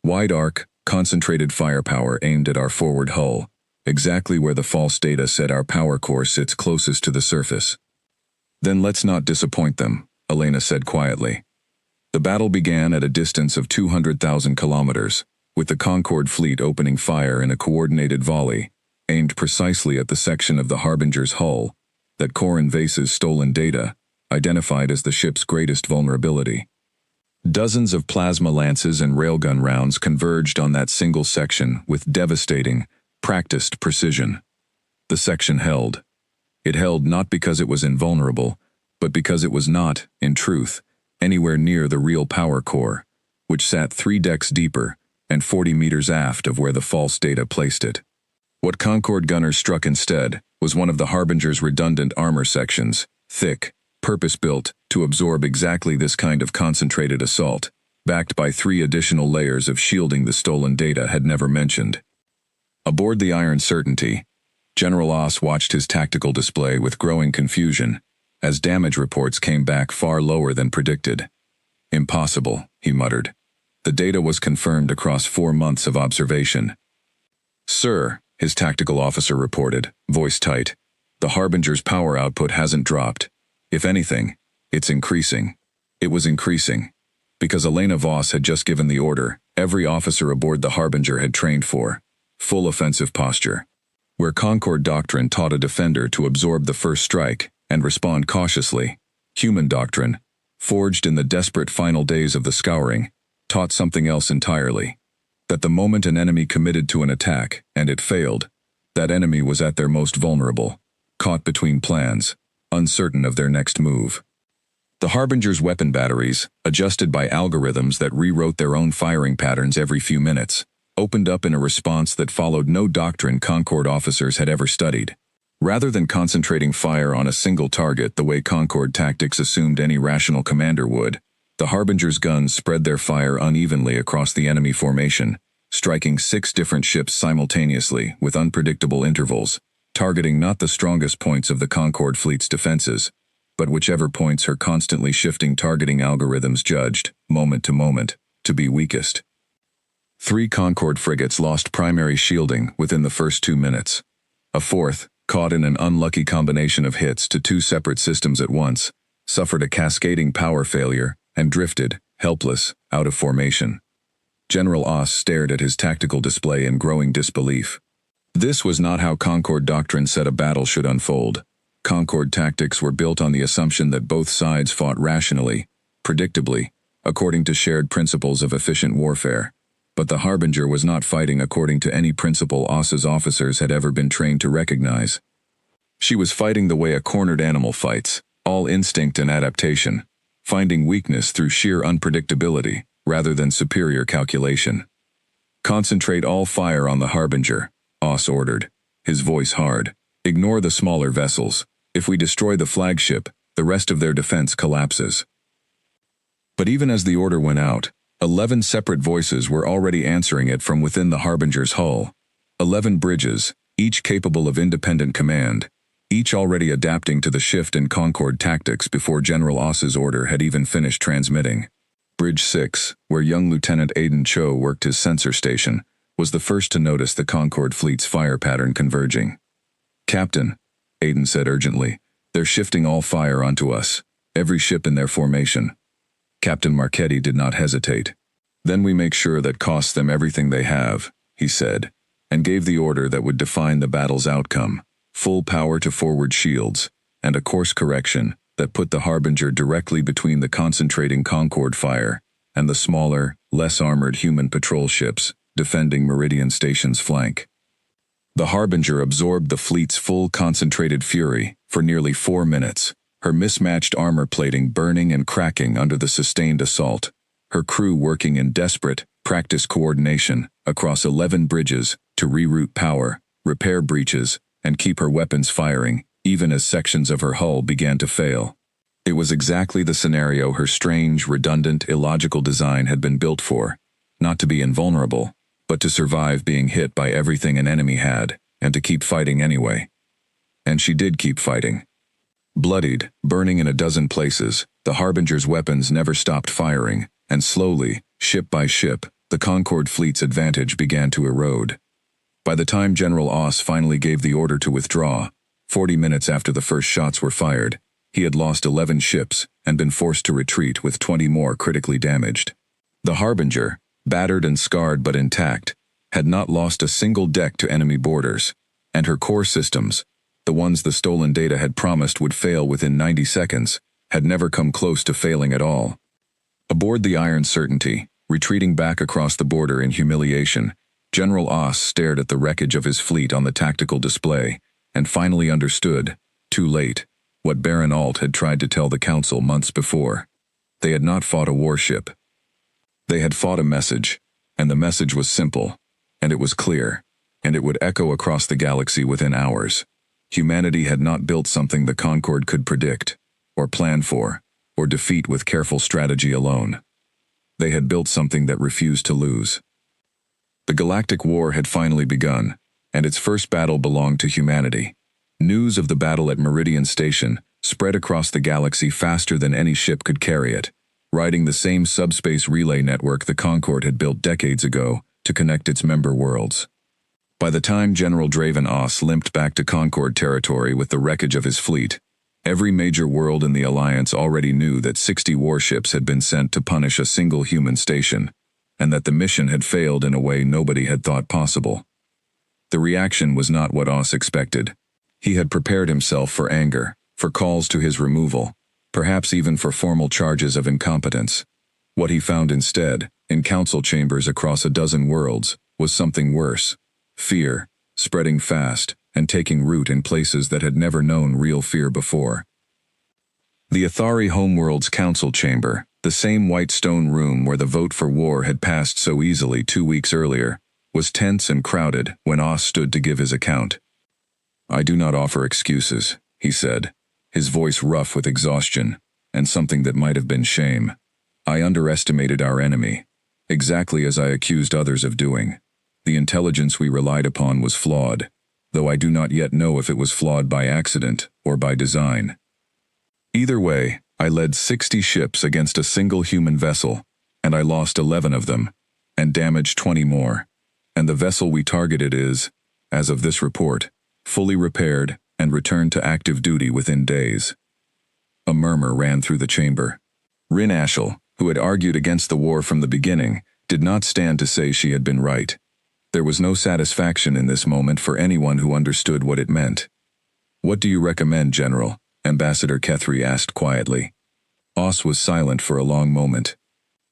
S1: Wide arc, concentrated firepower aimed at our forward hull, exactly where the false data said our power core sits closest to the surface. Then let's not disappoint them, Elena said quietly. The battle began at a distance of 200,000 kilometers, with the Concorde fleet opening fire in a coordinated volley, aimed precisely at the section of the Harbinger's hull that Corin Vase's stolen data identified as the ship's greatest vulnerability. Dozens of plasma lances and railgun rounds converged on that single section with devastating, practiced precision. The section held. It held not because it was invulnerable, but because it was not, in truth, anywhere near the real power core, which sat 3 decks deeper and 40 meters aft of where the false data placed it. What Concorde gunners struck instead was one of the Harbinger's redundant armor sections, thick, purpose-built to absorb exactly this kind of concentrated assault, backed by 3 additional layers of shielding the stolen data had never mentioned. Aboard the Iron Certainty, General Oss watched his tactical display with growing confusion, as damage reports came back far lower than predicted. Impossible, he muttered. The data was confirmed across 4 months of observation. Sir, his tactical officer reported, voice tight, the Harbinger's power output hasn't dropped. If anything, it's increasing. It was increasing, because Elena Voss had just given the order every officer aboard the Harbinger had trained for, full offensive posture. Where Concorde doctrine taught a defender to absorb the first strike and respond cautiously, human doctrine, forged in the desperate final days of the scouring, taught something else entirely. That the moment an enemy committed to an attack, and it failed, that enemy was at their most vulnerable, caught between plans, uncertain of their next move. The Harbinger's weapon batteries, adjusted by algorithms that rewrote their own firing patterns every few minutes, opened up in a response that followed no doctrine Concord officers had ever studied. Rather than concentrating fire on a single target the way Concord tactics assumed any rational commander would, the Harbinger's guns spread their fire unevenly across the enemy formation, striking 6 different ships simultaneously with unpredictable intervals, targeting not the strongest points of the Concord fleet's defenses, but whichever points her constantly shifting targeting algorithms judged, moment to moment, to be weakest. 3 Concord frigates lost primary shielding within the first 2 minutes. A fourth, caught in an unlucky combination of hits to 2 separate systems at once, suffered a cascading power failure and drifted, helpless, out of formation. General Oss stared at his tactical display in growing disbelief. This was not how Concord doctrine said a battle should unfold. Concord tactics were built on the assumption that both sides fought rationally, predictably, according to shared principles of efficient warfare. But the Harbinger was not fighting according to any principle Oss's officers had ever been trained to recognize. She was fighting the way a cornered animal fights, all instinct and adaptation, finding weakness through sheer unpredictability, rather than superior calculation. "Concentrate all fire on the Harbinger," Oss ordered, his voice hard. "Ignore the smaller vessels. If we destroy the flagship, the rest of their defense collapses." But even as the order went out, 11 separate voices were already answering it from within the Harbinger's hull. 11 bridges, each capable of independent command, each already adapting to the shift in Concord tactics before General Oss's order had even finished transmitting. Bridge 6, where young Lieutenant Aiden Cho worked his sensor station, was the first to notice the Concord fleet's fire pattern converging. "Captain," Aiden said urgently, "they're shifting all fire onto us, every ship in their formation." Captain Marchetti did not hesitate. "Then we make sure that costs them everything they have," he said, and gave the order that would define the battle's outcome: full power to forward shields, and a course correction that put the Harbinger directly between the concentrating Concord fire and the smaller, less armored human patrol ships defending Meridian Station's flank. The Harbinger absorbed the fleet's full concentrated fury for nearly 4 minutes, her mismatched armor plating burning and cracking under the sustained assault, her crew working in desperate, practiced coordination across 11 bridges to reroute power, repair breaches, and keep her weapons firing, even as sections of her hull began to fail. It was exactly the scenario her strange, redundant, illogical design had been built for: not to be invulnerable, but to survive being hit by everything an enemy had, and to keep fighting anyway. And she did keep fighting. Bloodied, burning in a dozen places, the Harbinger's weapons never stopped firing, and slowly, ship by ship, the Concord fleet's advantage began to erode. By the time General Oss finally gave the order to withdraw, 40 minutes after the first shots were fired, he had lost 11 ships and been forced to retreat with 20 more critically damaged. The Harbinger, battered and scarred but intact, had not lost a single deck to enemy boarders, and her core systems, the ones the stolen data had promised would fail within 90 seconds, had never come close to failing at all. Aboard the Iron Certainty, retreating back across the border in humiliation, General Oss stared at the wreckage of his fleet on the tactical display, and finally understood, too late, what Baron Alt had tried to tell the Council months before. They had not fought a warship. They had fought a message, and the message was simple, and it was clear, and it would echo across the galaxy within hours. Humanity had not built something the Concord could predict, or plan for, or defeat with careful strategy alone. They had built something that refused to lose. The Galactic War had finally begun, and its first battle belonged to humanity. News of the battle at Meridian Station spread across the galaxy faster than any ship could carry it, riding the same subspace relay network the Concord had built decades ago to connect its member worlds. By the time General Draven Oss limped back to Concord territory with the wreckage of his fleet, every major world in the Alliance already knew that 60 warships had been sent to punish a single human station, and that the mission had failed in a way nobody had thought possible. The reaction was not what Oss expected. He had prepared himself for anger, for calls to his removal, perhaps even for formal charges of incompetence. What he found instead, in council chambers across a dozen worlds, was something worse: fear, spreading fast and taking root in places that had never known real fear before. The Athari Homeworld's council chamber, the same white stone room where the vote for war had passed so easily 2 weeks earlier, was tense and crowded when Oz stood to give his account. "I do not offer excuses," he said, his voice rough with exhaustion, and something that might have been shame. "I underestimated our enemy, exactly as I accused others of doing. The intelligence we relied upon was flawed, though I do not yet know if it was flawed by accident or by design. Either way, I led 60 ships against a single human vessel, and I lost 11 of them, and damaged 20 more. And the vessel we targeted is, as of this report, fully repaired and returned to active duty within days." A murmur ran through the chamber. Rin Ashel, who had argued against the war from the beginning, did not stand to say she had been right. There was no satisfaction in this moment for anyone who understood what it meant. "What do you recommend, General?" Ambassador Kethri asked quietly. Oz was silent for a long moment.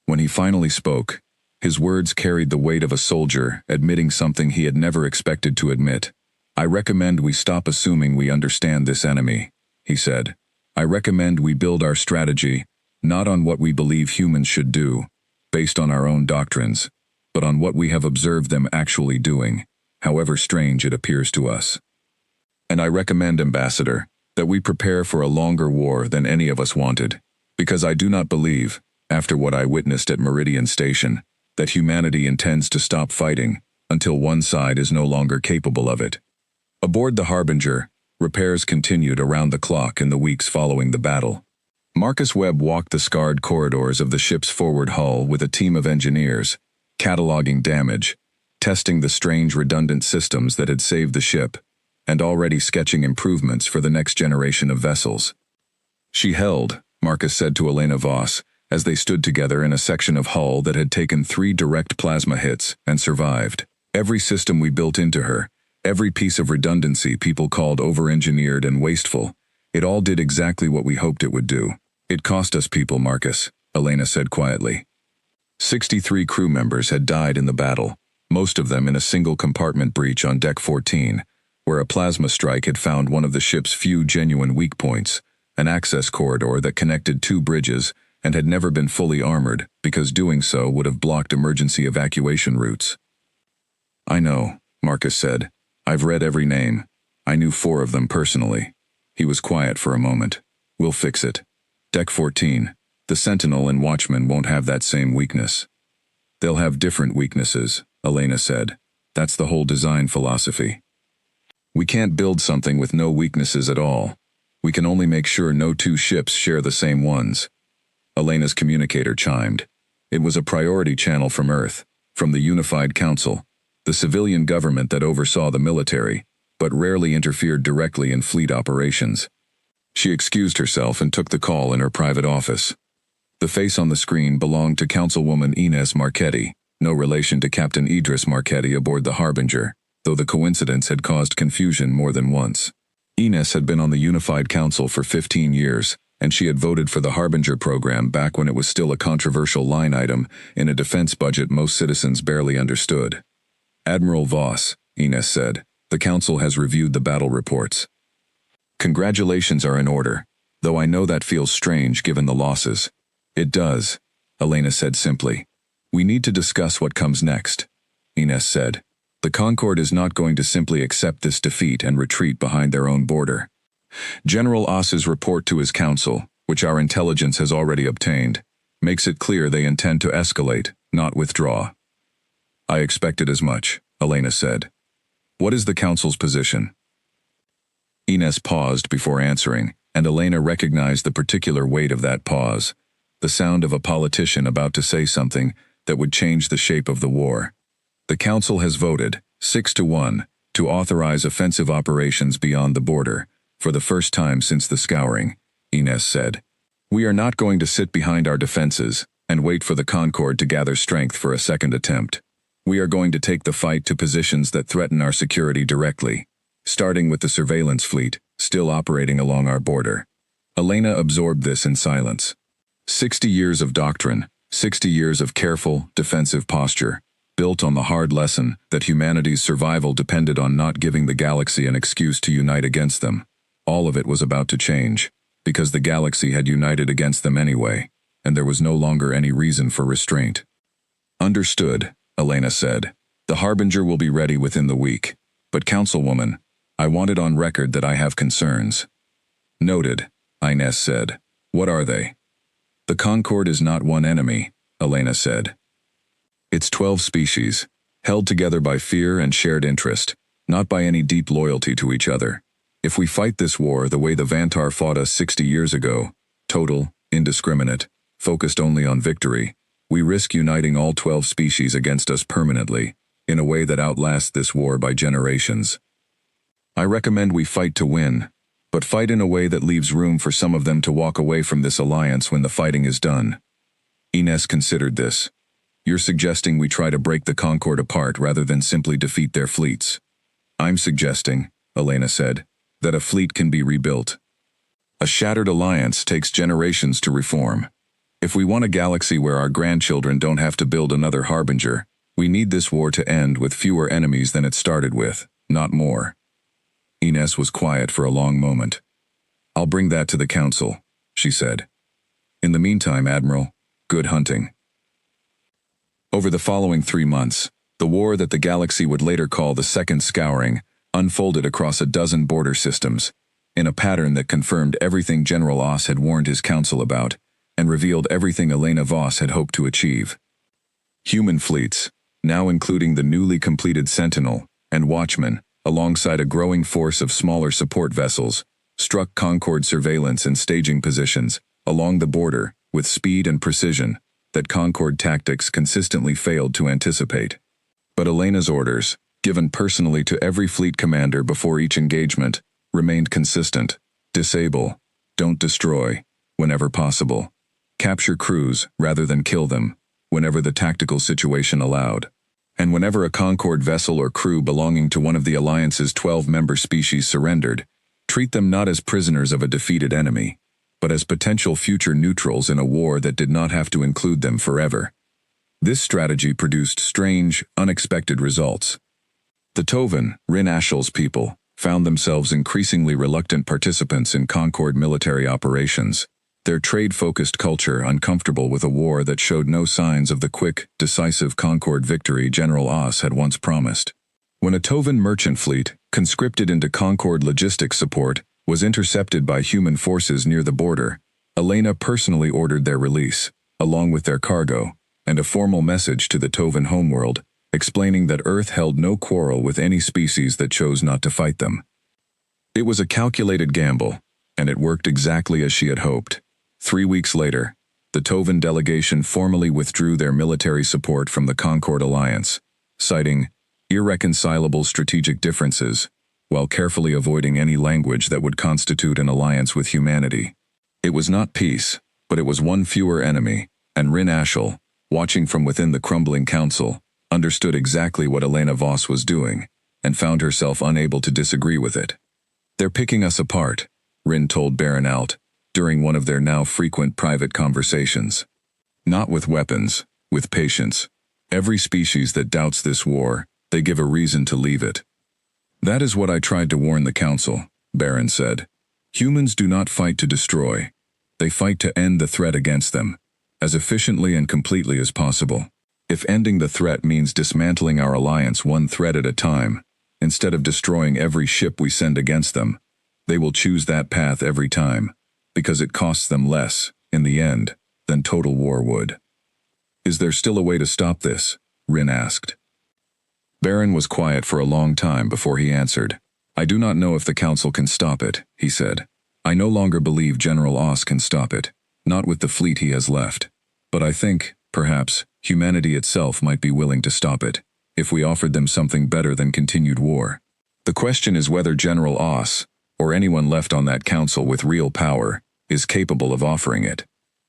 S1: When he finally spoke, his words carried the weight of a soldier admitting something he had never expected to admit. "I recommend we stop assuming we understand this enemy," he said. "I recommend we build our strategy not on what we believe humans should do, based on our own doctrines, but on what we have observed them actually doing, however strange it appears to us. And I recommend, Ambassador, that we prepare for a longer war than any of us wanted, because I do not believe, after what I witnessed at Meridian Station, that humanity intends to stop fighting until one side is no longer capable of it." Aboard the Harbinger, repairs continued around the clock in the weeks following the battle. Marcus Webb walked the scarred corridors of the ship's forward hull with a team of engineers, cataloging damage, testing the strange redundant systems that had saved the ship, and already sketching improvements for the next generation of vessels. "She held," Marcus said to Elena Voss, as they stood together in a section of hull that had taken 3 direct plasma hits and survived. "Every system we built into her, every piece of redundancy people called over-engineered and wasteful, it all did exactly what we hoped it would do. It cost us people, Marcus," Elena said quietly. 63 crew members had died in the battle, most of them in a single compartment breach on Deck 14, where a plasma strike had found one of the ship's few genuine weak points, an access corridor that connected 2 bridges and had never been fully armored because doing so would have blocked emergency evacuation routes. "I know," Marcus said. "I've read every name. I knew 4 of them personally." He was quiet for a moment. "We'll fix it. Deck 14, the Sentinel and Watchman won't have that same weakness." "They'll have different weaknesses," Elena said. "That's the whole design philosophy. We can't build something with no weaknesses at all. We can only make sure no 2 ships share the same ones." Elena's communicator chimed. It was a priority channel from Earth, from the Unified Council, the civilian government that oversaw the military, but rarely interfered directly in fleet operations. She excused herself and took the call in her private office. The face on the screen belonged to Councilwoman Ines Marchetti, no relation to Captain Idris Marchetti aboard the Harbinger, though the coincidence had caused confusion more than once. Ines had been on the Unified Council for 15 years, and she had voted for the Harbinger program back when it was still a controversial line item in a defense budget most citizens barely understood. "Admiral Voss," Ines said, "the Council has reviewed the battle reports. Congratulations are in order, though I know that feels strange given the losses." "It does," Elena said simply. "We need to discuss what comes next," Ines said. "The Concord is not going to simply accept this defeat and retreat behind their own border. General Oss's report to his council, which our intelligence has already obtained, makes it clear they intend to escalate, not withdraw." "I expected as much," Elena said. "What is the council's position?" Ines paused before answering, and Elena recognized the particular weight of that pause, the sound of a politician about to say something that would change the shape of the war. "The Council has voted, 6-1, to authorize offensive operations beyond the border, for the first time since the scouring," Ines said. "We are not going to sit behind our defenses and wait for the Concord to gather strength for a second attempt. We are going to take the fight to positions that threaten our security directly, starting with the surveillance fleet, still operating along our border." Elena absorbed this in silence. 60 years of doctrine, 60 years of careful, defensive posture, built on the hard lesson that humanity's survival depended on not giving the galaxy an excuse to unite against them. All of it was about to change. because the galaxy had united against them anyway, and there was no longer any reason for restraint. Understood, Elena said. The Harbinger will be ready within the week. But Councilwoman, I want it on record that I have concerns. Noted, Inez said. What are they? The Concord is not one enemy, Elena said. It's 12 species, held together by fear and shared interest, not by any deep loyalty to each other. If we fight this war the way the Vantar fought us 60 years ago, total, indiscriminate, focused only on victory, we risk uniting all 12 species against us permanently, in a way that outlasts this war by generations. I recommend we fight to win, but fight in a way that leaves room for some of them to walk away from this alliance when the fighting is done. Inez considered this. You're suggesting we try to break the Concord apart rather than simply defeat their fleets. I'm suggesting, Elena said, that a fleet can be rebuilt. A shattered alliance takes generations to reform. If we want a galaxy where our grandchildren don't have to build another Harbinger, we need this war to end with fewer enemies than it started with, not more. Inez was quiet for a long moment. I'll bring that to the council, she said. In the meantime, Admiral, good hunting. Over the following 3 months, the war that the galaxy would later call the Second Scouring unfolded across a dozen border systems, in a pattern that confirmed everything General Oss had warned his council about, and revealed everything Elena Voss had hoped to achieve. Human fleets, now including the newly completed Sentinel and Watchman, alongside a growing force of smaller support vessels, struck Concord surveillance and staging positions along the border with speed and precision that Concord tactics consistently failed to anticipate. But Elena's orders, given personally to every fleet commander before each engagement, remained consistent. Disable, don't destroy, whenever possible. Capture crews rather than kill them, whenever the tactical situation allowed. And whenever a Concord vessel or crew belonging to one of the Alliance's 12-member species surrendered, treat them not as prisoners of a defeated enemy, but as potential future neutrals in a war that did not have to include them forever. This strategy produced strange, unexpected results. The Tovan, Rin Ashel's people, found themselves increasingly reluctant participants in Concord military operations, their trade-focused culture uncomfortable with a war that showed no signs of the quick, decisive Concord victory General Oss had once promised. When a Tovan merchant fleet, conscripted into Concord logistics support, was intercepted by human forces near the border, Elena personally ordered their release, along with their cargo, and a formal message to the Tovan homeworld, explaining that Earth held no quarrel with any species that chose not to fight them. It was a calculated gamble, and it worked exactly as she had hoped. 3 weeks later, the Tovan delegation formally withdrew their military support from the Concord Alliance, citing irreconcilable strategic differences, while carefully avoiding any language that would constitute an alliance with humanity. It was not peace, but it was one fewer enemy, and Rin Ashel, watching from within the crumbling council, understood exactly what Elena Voss was doing, and found herself unable to disagree with it. They're picking us apart, Rin told Baron Alt, during one of their now frequent private conversations. Not with weapons, with patience. Every species that doubts this war, they give a reason to leave it. That is what I tried to warn the council, Baron said. Humans do not fight to destroy. They fight to end the threat against them, as efficiently and completely as possible. If ending the threat means dismantling our alliance one threat at a time, instead of destroying every ship we send against them, they will choose that path every time, because it costs them less, in the end, than total war would. Is there still a way to stop this? Rin asked. Baron was quiet for a long time before he answered. I do not know if the council can stop it, he said. I no longer believe General Oss can stop it, not with the fleet he has left. But I think, perhaps, humanity itself might be willing to stop it, if we offered them something better than continued war. The question is whether General Oss, or anyone left on that council with real power, is capable of offering it.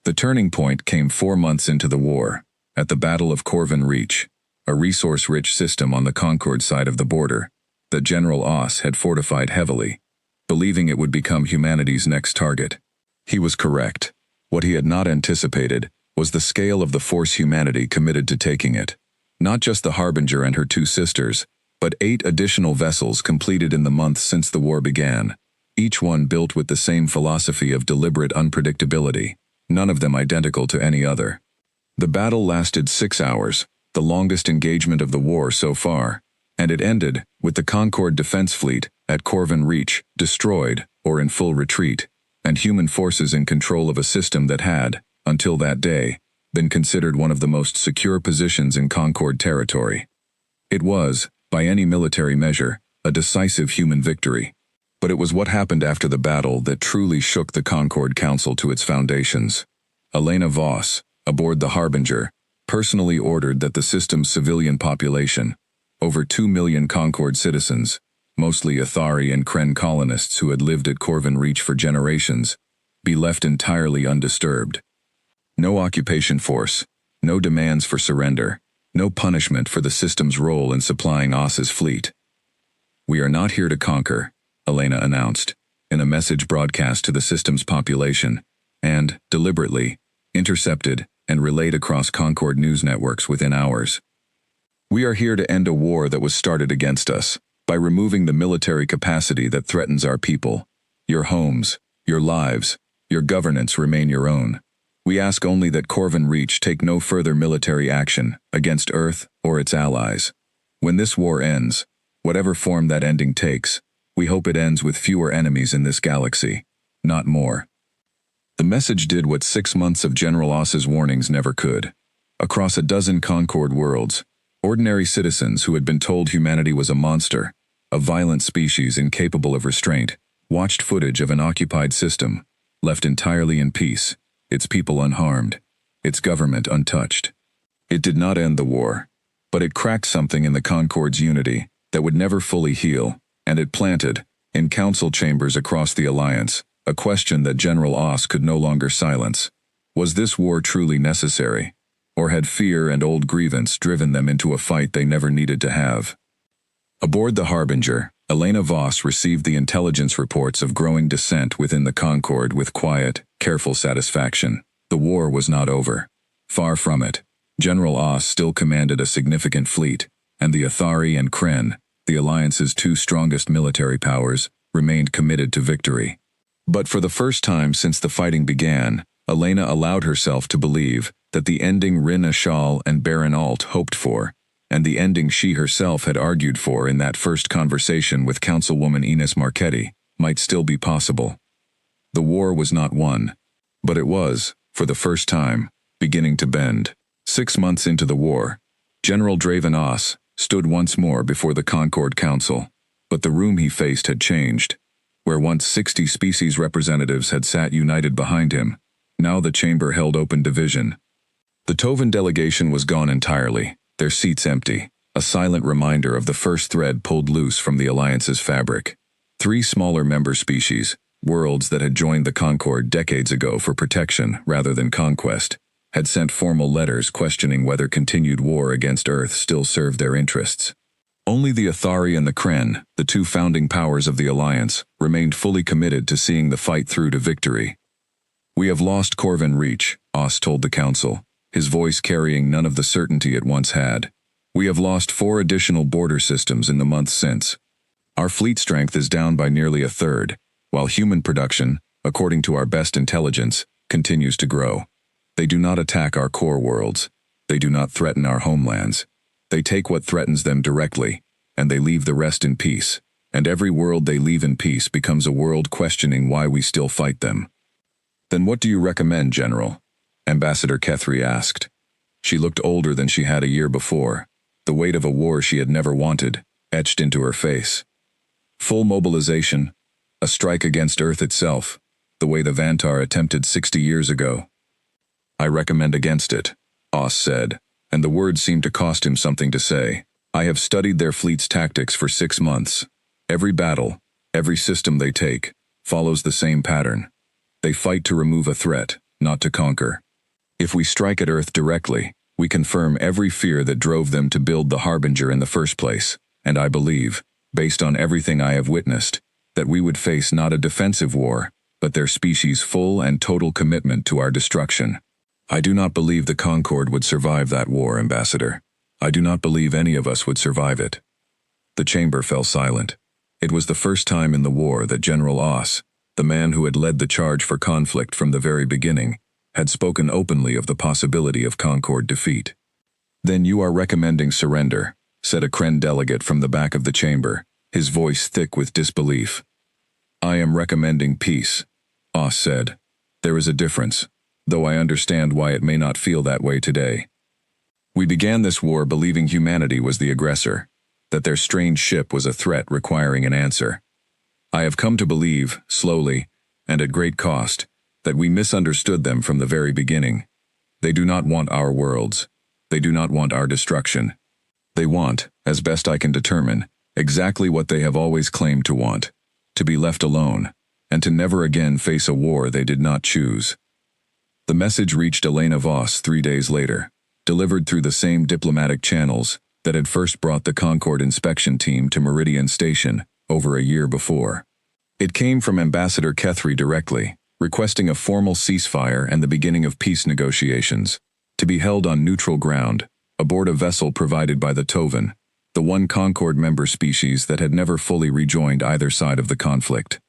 S1: The turning point came 4 months into the war, at the Battle of Corvin Reach, a resource-rich system on the Concord side of the border, that General Oss had fortified heavily, believing it would become humanity's next target. He was correct. What he had not anticipated was the scale of the force humanity committed to taking it. Not just the Harbinger and her 2 sisters, but 8 additional vessels completed in the months since the war began, each one built with the same philosophy of deliberate unpredictability, none of them identical to any other. The battle lasted 6 hours, the longest engagement of the war so far, and it ended with the Concord defense fleet at Corvin Reach destroyed or in full retreat, and human forces in control of a system that had, until that day, been considered one of the most secure positions in Concord territory. It was, by any military measure, a decisive human victory. But it was what happened after the battle that truly shook the Concord Council to its foundations. Elena Voss, aboard the Harbinger, personally ordered that the system's civilian population, over 2 million Concord citizens, mostly Athari and Kren colonists who had lived at Corvin Reach for generations, be left entirely undisturbed. No occupation force, no demands for surrender, no punishment for the system's role in supplying OS's fleet. "We are not here to conquer," Elena announced, in a message broadcast to the system's population, and, deliberately, intercepted and relayed across Concord news networks within hours. "We are here to end a war that was started against us, by removing the military capacity that threatens our people. Your homes, your lives, your governance remain your own. We ask only that Corvin Reach take no further military action against Earth or its allies. When this war ends, whatever form that ending takes, we hope it ends with fewer enemies in this galaxy, not more." The message did what 6 months of General Os's warnings never could. Across a dozen Concord worlds, ordinary citizens who had been told humanity was a monster, a violent species incapable of restraint, watched footage of an occupied system, left entirely in peace, its people unharmed, its government untouched. It did not end the war, but it cracked something in the Concord's unity that would never fully heal, and it planted, in council chambers across the Alliance, a question that General Os could no longer silence. Was this war truly necessary? Or had fear and old grievance driven them into a fight they never needed to have? Aboard the Harbinger, Elena Voss received the intelligence reports of growing dissent within the Concord with quiet, careful satisfaction. The war was not over. Far from it. General Os still commanded a significant fleet, and the Athari and Kren, the Alliance's 2 strongest military powers, remained committed to victory. But for the first time since the fighting began, Elena allowed herself to believe that the ending Rin Ashal and Baron Alt hoped for, and the ending she herself had argued for in that first conversation with Councilwoman Ines Marchetti, might still be possible. The war was not won, but it was, for the first time, beginning to bend. 6 months into the war, General Draven Os stood once more before the Concord Council, but the room he faced had changed. Where once 60 species representatives had sat united behind him, now the chamber held open division. The Tovan delegation was gone entirely, their seats empty, a silent reminder of the first thread pulled loose from the Alliance's fabric. 3 smaller member species, worlds that had joined the Concord decades ago for protection rather than conquest, had sent formal letters questioning whether continued war against Earth still served their interests. Only the Athari and the Kren, the 2 founding powers of the Alliance, remained fully committed to seeing the fight through to victory. "We have lost Corvin Reach," Os told the Council, his voice carrying none of the certainty it once had. "We have lost 4 additional border systems in the months since. Our fleet strength is down by nearly a third, while human production, according to our best intelligence, continues to grow. They do not attack our core worlds. They do not threaten our homelands. They take what threatens them directly, and they leave the rest in peace. And every world they leave in peace becomes a world questioning why we still fight them." "Then what do you recommend, General?" Ambassador Kethri asked. She looked older than she had a year before, the weight of a war she had never wanted, etched into her face. "Full mobilization, a strike against Earth itself, the way the Vantar attempted 60 years ago." "I recommend against it," Os said, and the words seemed to cost him something to say. "I have studied their fleet's tactics for 6 months. Every battle, every system they take, follows the same pattern. They fight to remove a threat, not to conquer. If we strike at Earth directly, we confirm every fear that drove them to build the Harbinger in the first place, and I believe, based on everything I have witnessed, that we would face not a defensive war, but their species' full and total commitment to our destruction. I do not believe the Concord would survive that war, Ambassador. I do not believe any of us would survive it." The chamber fell silent. It was the first time in the war that General Oss, the man who had led the charge for conflict from the very beginning, had spoken openly of the possibility of Concord defeat. "Then you are recommending surrender," said a Kren delegate from the back of the chamber, his voice thick with disbelief. "I am recommending peace," Oss said. "There is a difference, though I understand why it may not feel that way today. We began this war believing humanity was the aggressor, that their strange ship was a threat requiring an answer. I have come to believe, slowly, and at great cost, that we misunderstood them from the very beginning. They do not want our worlds. They do not want our destruction. They want, as best I can determine, exactly what they have always claimed to want: to be left alone, and to never again face a war they did not choose." The message reached Elena Voss 3 days later, delivered through the same diplomatic channels that had first brought the Concord inspection team to Meridian Station over a year before. It came from Ambassador Kethry directly, requesting a formal ceasefire and the beginning of peace negotiations, to be held on neutral ground, aboard a vessel provided by the Tovan, the one Concord member species that had never fully rejoined either side of the conflict.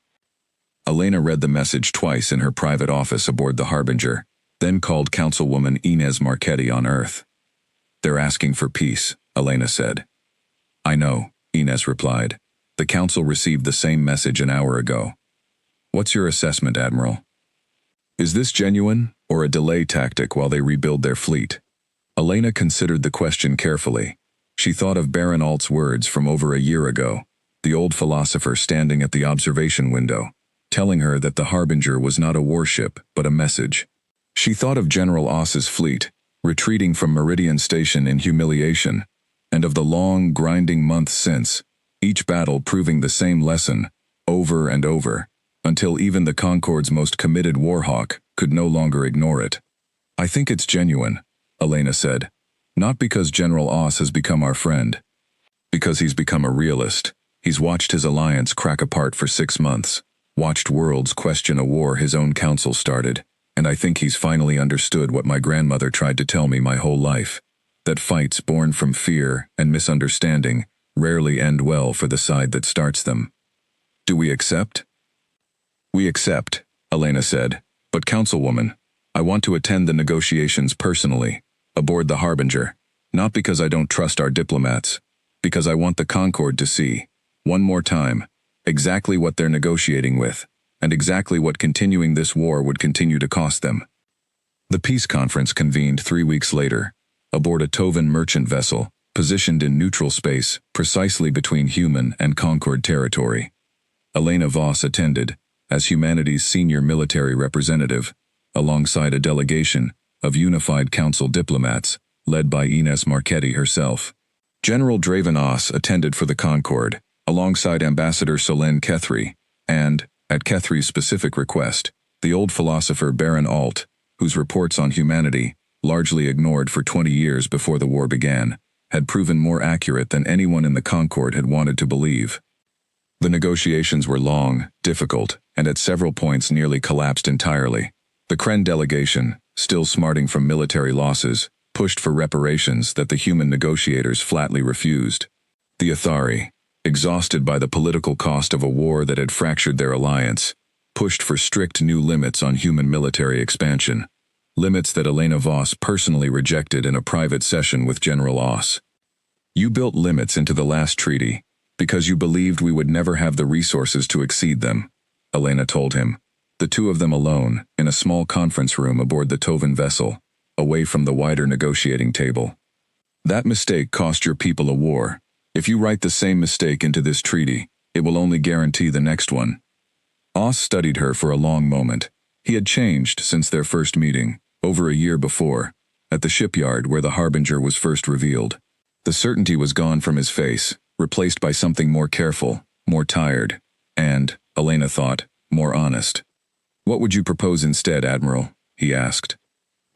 S1: Elena read the message twice in her private office aboard the Harbinger, then called Councilwoman Inez Marchetti on Earth. "They're asking for peace," Elena said. "I know," Inez replied. "The Council received the same message an hour ago. What's your assessment, Admiral? Is this genuine, or a delay tactic while they rebuild their fleet?" Elena considered the question carefully. She thought of Baron Alt's words from over a year ago, the old philosopher standing at the observation window, telling her that the Harbinger was not a warship, but a message. She thought of General Oss's fleet, retreating from Meridian Station in humiliation, and of the long, grinding months since, each battle proving the same lesson, over and over, until even the Concord's most committed warhawk could no longer ignore it. "I think it's genuine," Elena said. "Not because General Oss has become our friend. Because he's become a realist. He's watched his alliance crack apart for 6 months, watched worlds question a war his own council started, and I think he's finally understood what my grandmother tried to tell me my whole life, that fights born from fear and misunderstanding rarely end well for the side that starts them. Do we accept?" "We accept," Elena said, "but Councilwoman, I want to attend the negotiations personally, aboard the Harbinger, not because I don't trust our diplomats, because I want the Concord to see, one more time, exactly what they're negotiating with, and exactly what continuing this war would continue to cost them." The peace conference convened 3 weeks later, aboard a Tovan merchant vessel, positioned in neutral space, precisely between human and Concord territory. Elena Voss attended, as humanity's senior military representative, alongside a delegation of Unified Council diplomats, led by Inez Marchetti herself. General Draven Oss attended for the Concord, alongside Ambassador Solène Kethry, and, at Kethry's specific request, the old philosopher Baron Alt, whose reports on humanity, largely ignored for 20 years before the war began, had proven more accurate than anyone in the Concord had wanted to believe. The negotiations were long, difficult, and at several points nearly collapsed entirely. The Kren delegation, still smarting from military losses, pushed for reparations that the human negotiators flatly refused. The Athari, exhausted by the political cost of a war that had fractured their alliance, pushed for strict new limits on human military expansion, limits that Elena Voss personally rejected in a private session with General Oss. "You built limits into the last treaty, because you believed we would never have the resources to exceed them," Elena told him, the two of them alone, in a small conference room aboard the Tovan vessel, away from the wider negotiating table. "That mistake cost your people a war. If you write the same mistake into this treaty, it will only guarantee the next one." Oss studied her for a long moment. He had changed since their first meeting, over a year before, at the shipyard where the Harbinger was first revealed. The certainty was gone from his face, replaced by something more careful, more tired, and, Elena thought, more honest. "What would you propose instead, Admiral?" he asked.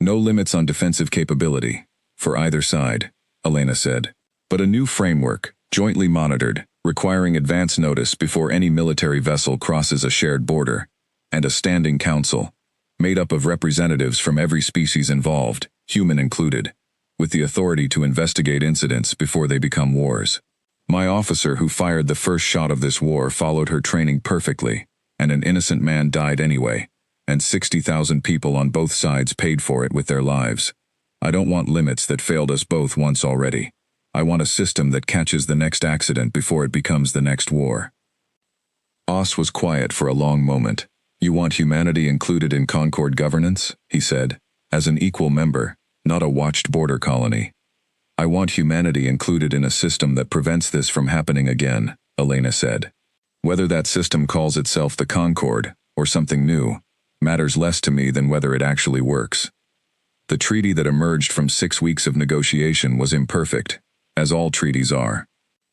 S1: "No limits on defensive capability, for either side," Elena said, "but a new framework, jointly monitored, requiring advance notice before any military vessel crosses a shared border, and a standing council, made up of representatives from every species involved, human included, with the authority to investigate incidents before they become wars." My officer who fired the first shot of this war followed her training perfectly, and an innocent man died anyway, and 60,000 people on both sides paid for it with their lives. I don't want limits that failed us both once already. I want a system that catches the next accident before it becomes the next war. Oss was quiet for a long moment. You want humanity included in Concord governance? He said, as an equal member, not a watched border colony. I want humanity included in a system that prevents this from happening again, Elena said. Whether that system calls itself the Concord, or something new, matters less to me than whether it actually works. The treaty that emerged from 6 weeks of negotiation was imperfect, as all treaties are.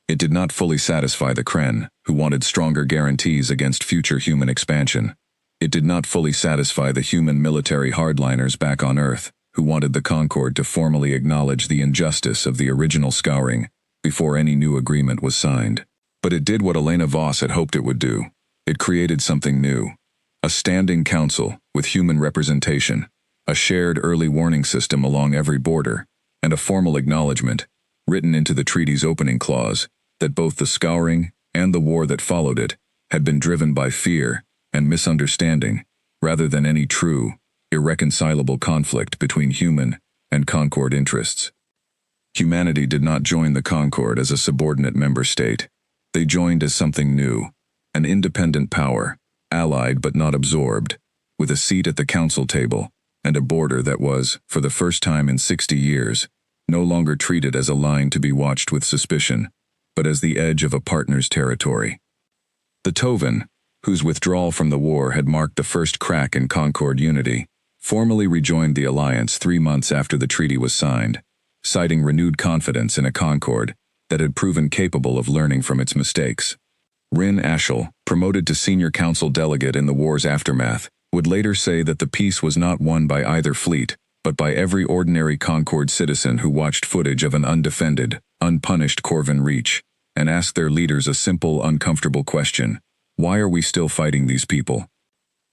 S1: It did not fully satisfy the Kren, who wanted stronger guarantees against future human expansion. It did not fully satisfy the human military hardliners back on Earth, who wanted the Concord to formally acknowledge the injustice of the original scouring before any new agreement was signed. But it did what Elena Voss had hoped it would do. It created something new. A standing council with human representation, a shared early warning system along every border, and a formal acknowledgement, written into the treaty's opening clause, that both the scouring and the war that followed it had been driven by fear and misunderstanding, rather than any true, irreconcilable conflict between human and Concord interests. Humanity did not join the Concord as a subordinate member state. They joined as something new, an independent power, allied but not absorbed, with a seat at the council table and a border that was, for the first time in 60 years, no longer treated as a line to be watched with suspicion, but as the edge of a partner's territory. The Tovan, whose withdrawal from the war had marked the first crack in Concord unity, formally rejoined the alliance 3 months after the treaty was signed, citing renewed confidence in a Concord that had proven capable of learning from its mistakes. Rin Ashel, promoted to senior council delegate in the war's aftermath, would later say that the peace was not won by either fleet, but by every ordinary Concord citizen who watched footage of an undefended, unpunished Corvin Reach, and asked their leaders a simple, uncomfortable question: why are we still fighting these people?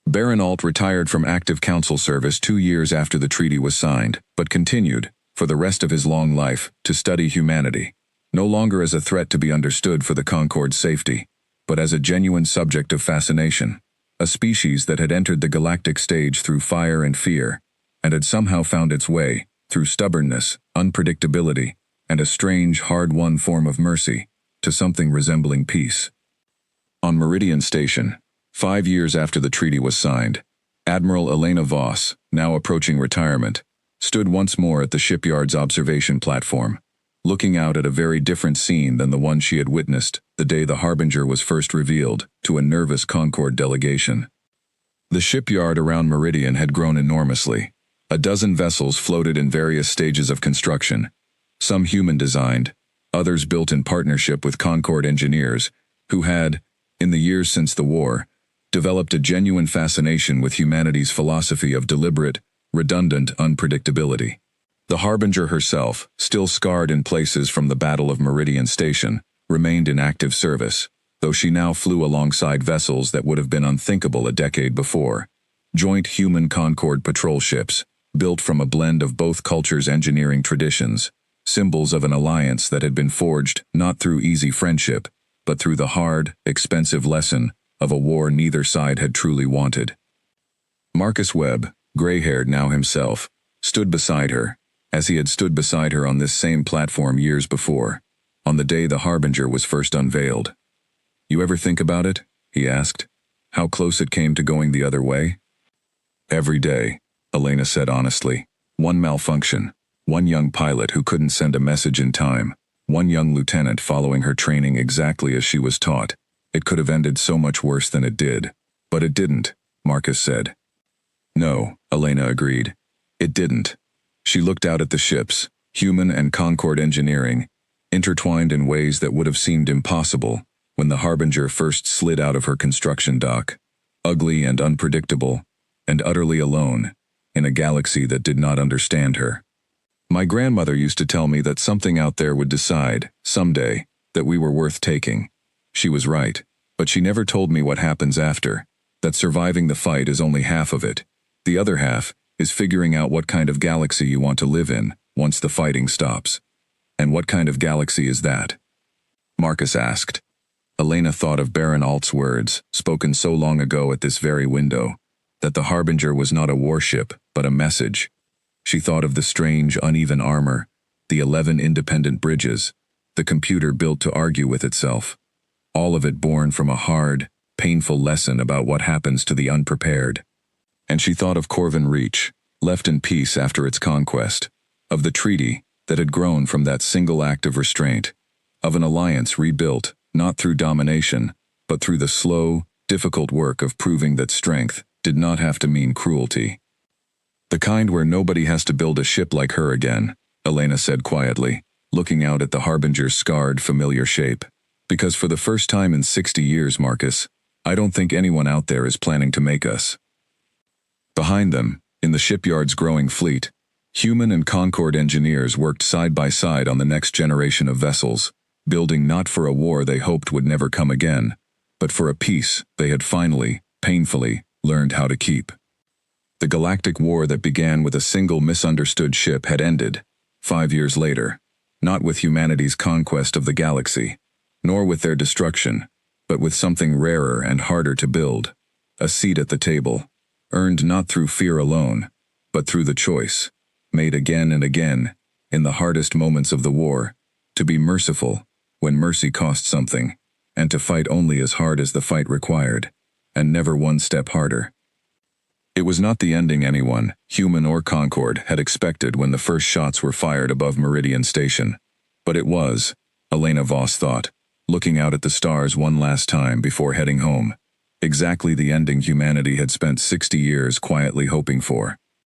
S1: Baron Alt retired from active council service 2 years after the treaty was signed, but continued, for the rest of his long life, to study humanity, no longer as a threat to be understood for the Concord's safety, but as a genuine subject of fascination, a species that had entered the galactic stage through fire and fear, and had somehow found its way, through stubbornness, unpredictability, and a strange, hard-won form of mercy, to something resembling peace. On Meridian Station, 5 years after the treaty was signed, Admiral Elena Voss, now approaching retirement, stood once more at the shipyard's observation platform, looking out at a very different scene than the one she had witnessed the day the Harbinger was first revealed to a nervous Concord delegation. The shipyard around Meridian had grown enormously. A dozen vessels floated in various stages of construction, some human-designed, others built in partnership with Concord engineers, who had, in the years since the war, developed a genuine fascination with humanity's philosophy of deliberate, redundant unpredictability. The Harbinger herself, still scarred in places from the Battle of Meridian Station, remained in active service, though she now flew alongside vessels that would have been unthinkable a decade before. Joint human Concord patrol ships, built from a blend of both cultures' engineering traditions, symbols of an alliance that had been forged not through easy friendship, but through the hard, expensive lesson of a war neither side had truly wanted. Marcus Webb, gray-haired now himself, stood beside her, as he had stood beside her on this same platform years before, on the day the Harbinger was first unveiled. "You ever think about it?" he asked. "How close it came to going the other way?" "Every day," Elena said honestly. "One malfunction, one young pilot who couldn't send a message in time, one young lieutenant following her training exactly as she was taught. It could have ended so much worse than it did. But it didn't," Marcus said. "No," Elena agreed. "It didn't." She looked out at the ships, human and Concord engineering, intertwined in ways that would have seemed impossible when the Harbinger first slid out of her construction dock, ugly and unpredictable, and utterly alone, in a galaxy that did not understand her. "My grandmother used to tell me that something out there would decide, someday, that we were worth taking. She was right, but she never told me what happens after, that surviving the fight is only half of it. The other half is figuring out what kind of galaxy you want to live in once the fighting stops. And what kind of galaxy is that?" Marcus asked. Elena thought of Baron Alt's words, spoken so long ago at this very window, that the Harbinger was not a warship, but a message. She thought of the strange, uneven armor, the 11 independent bridges, the computer built to argue with itself, all of it born from a hard, painful lesson about what happens to the unprepared. And she thought of Corvin Reach, left in peace after its conquest, of the treaty that had grown from that single act of restraint, of an alliance rebuilt, not through domination, but through the slow, difficult work of proving that strength did not have to mean cruelty. The kind where nobody has to build a ship like her again, Elena said quietly, looking out at the Harbinger's scarred, familiar shape. Because for the first time in 60 years, Marcus, I don't think anyone out there is planning to make us. Behind them, in the shipyard's growing fleet, human and Concord engineers worked side by side on the next generation of vessels, building not for a war they hoped would never come again, but for a peace they had finally, painfully, learned how to keep. The Galactic War that began with a single misunderstood ship had ended, 5 years later, not with humanity's conquest of the galaxy, nor with their destruction, but with something rarer and harder to build, a seat at the table, earned not through fear alone, but through the choice, made again and again, in the hardest moments of the war, to be merciful when mercy cost something, and to fight only as hard as the fight required, and never one step harder. It was not the ending anyone, human or Concord, had expected when the first shots were fired above Meridian Station, but it was, Elena Voss thought, looking out at the stars one last time before heading home, exactly the ending humanity had spent 60 years quietly hoping for.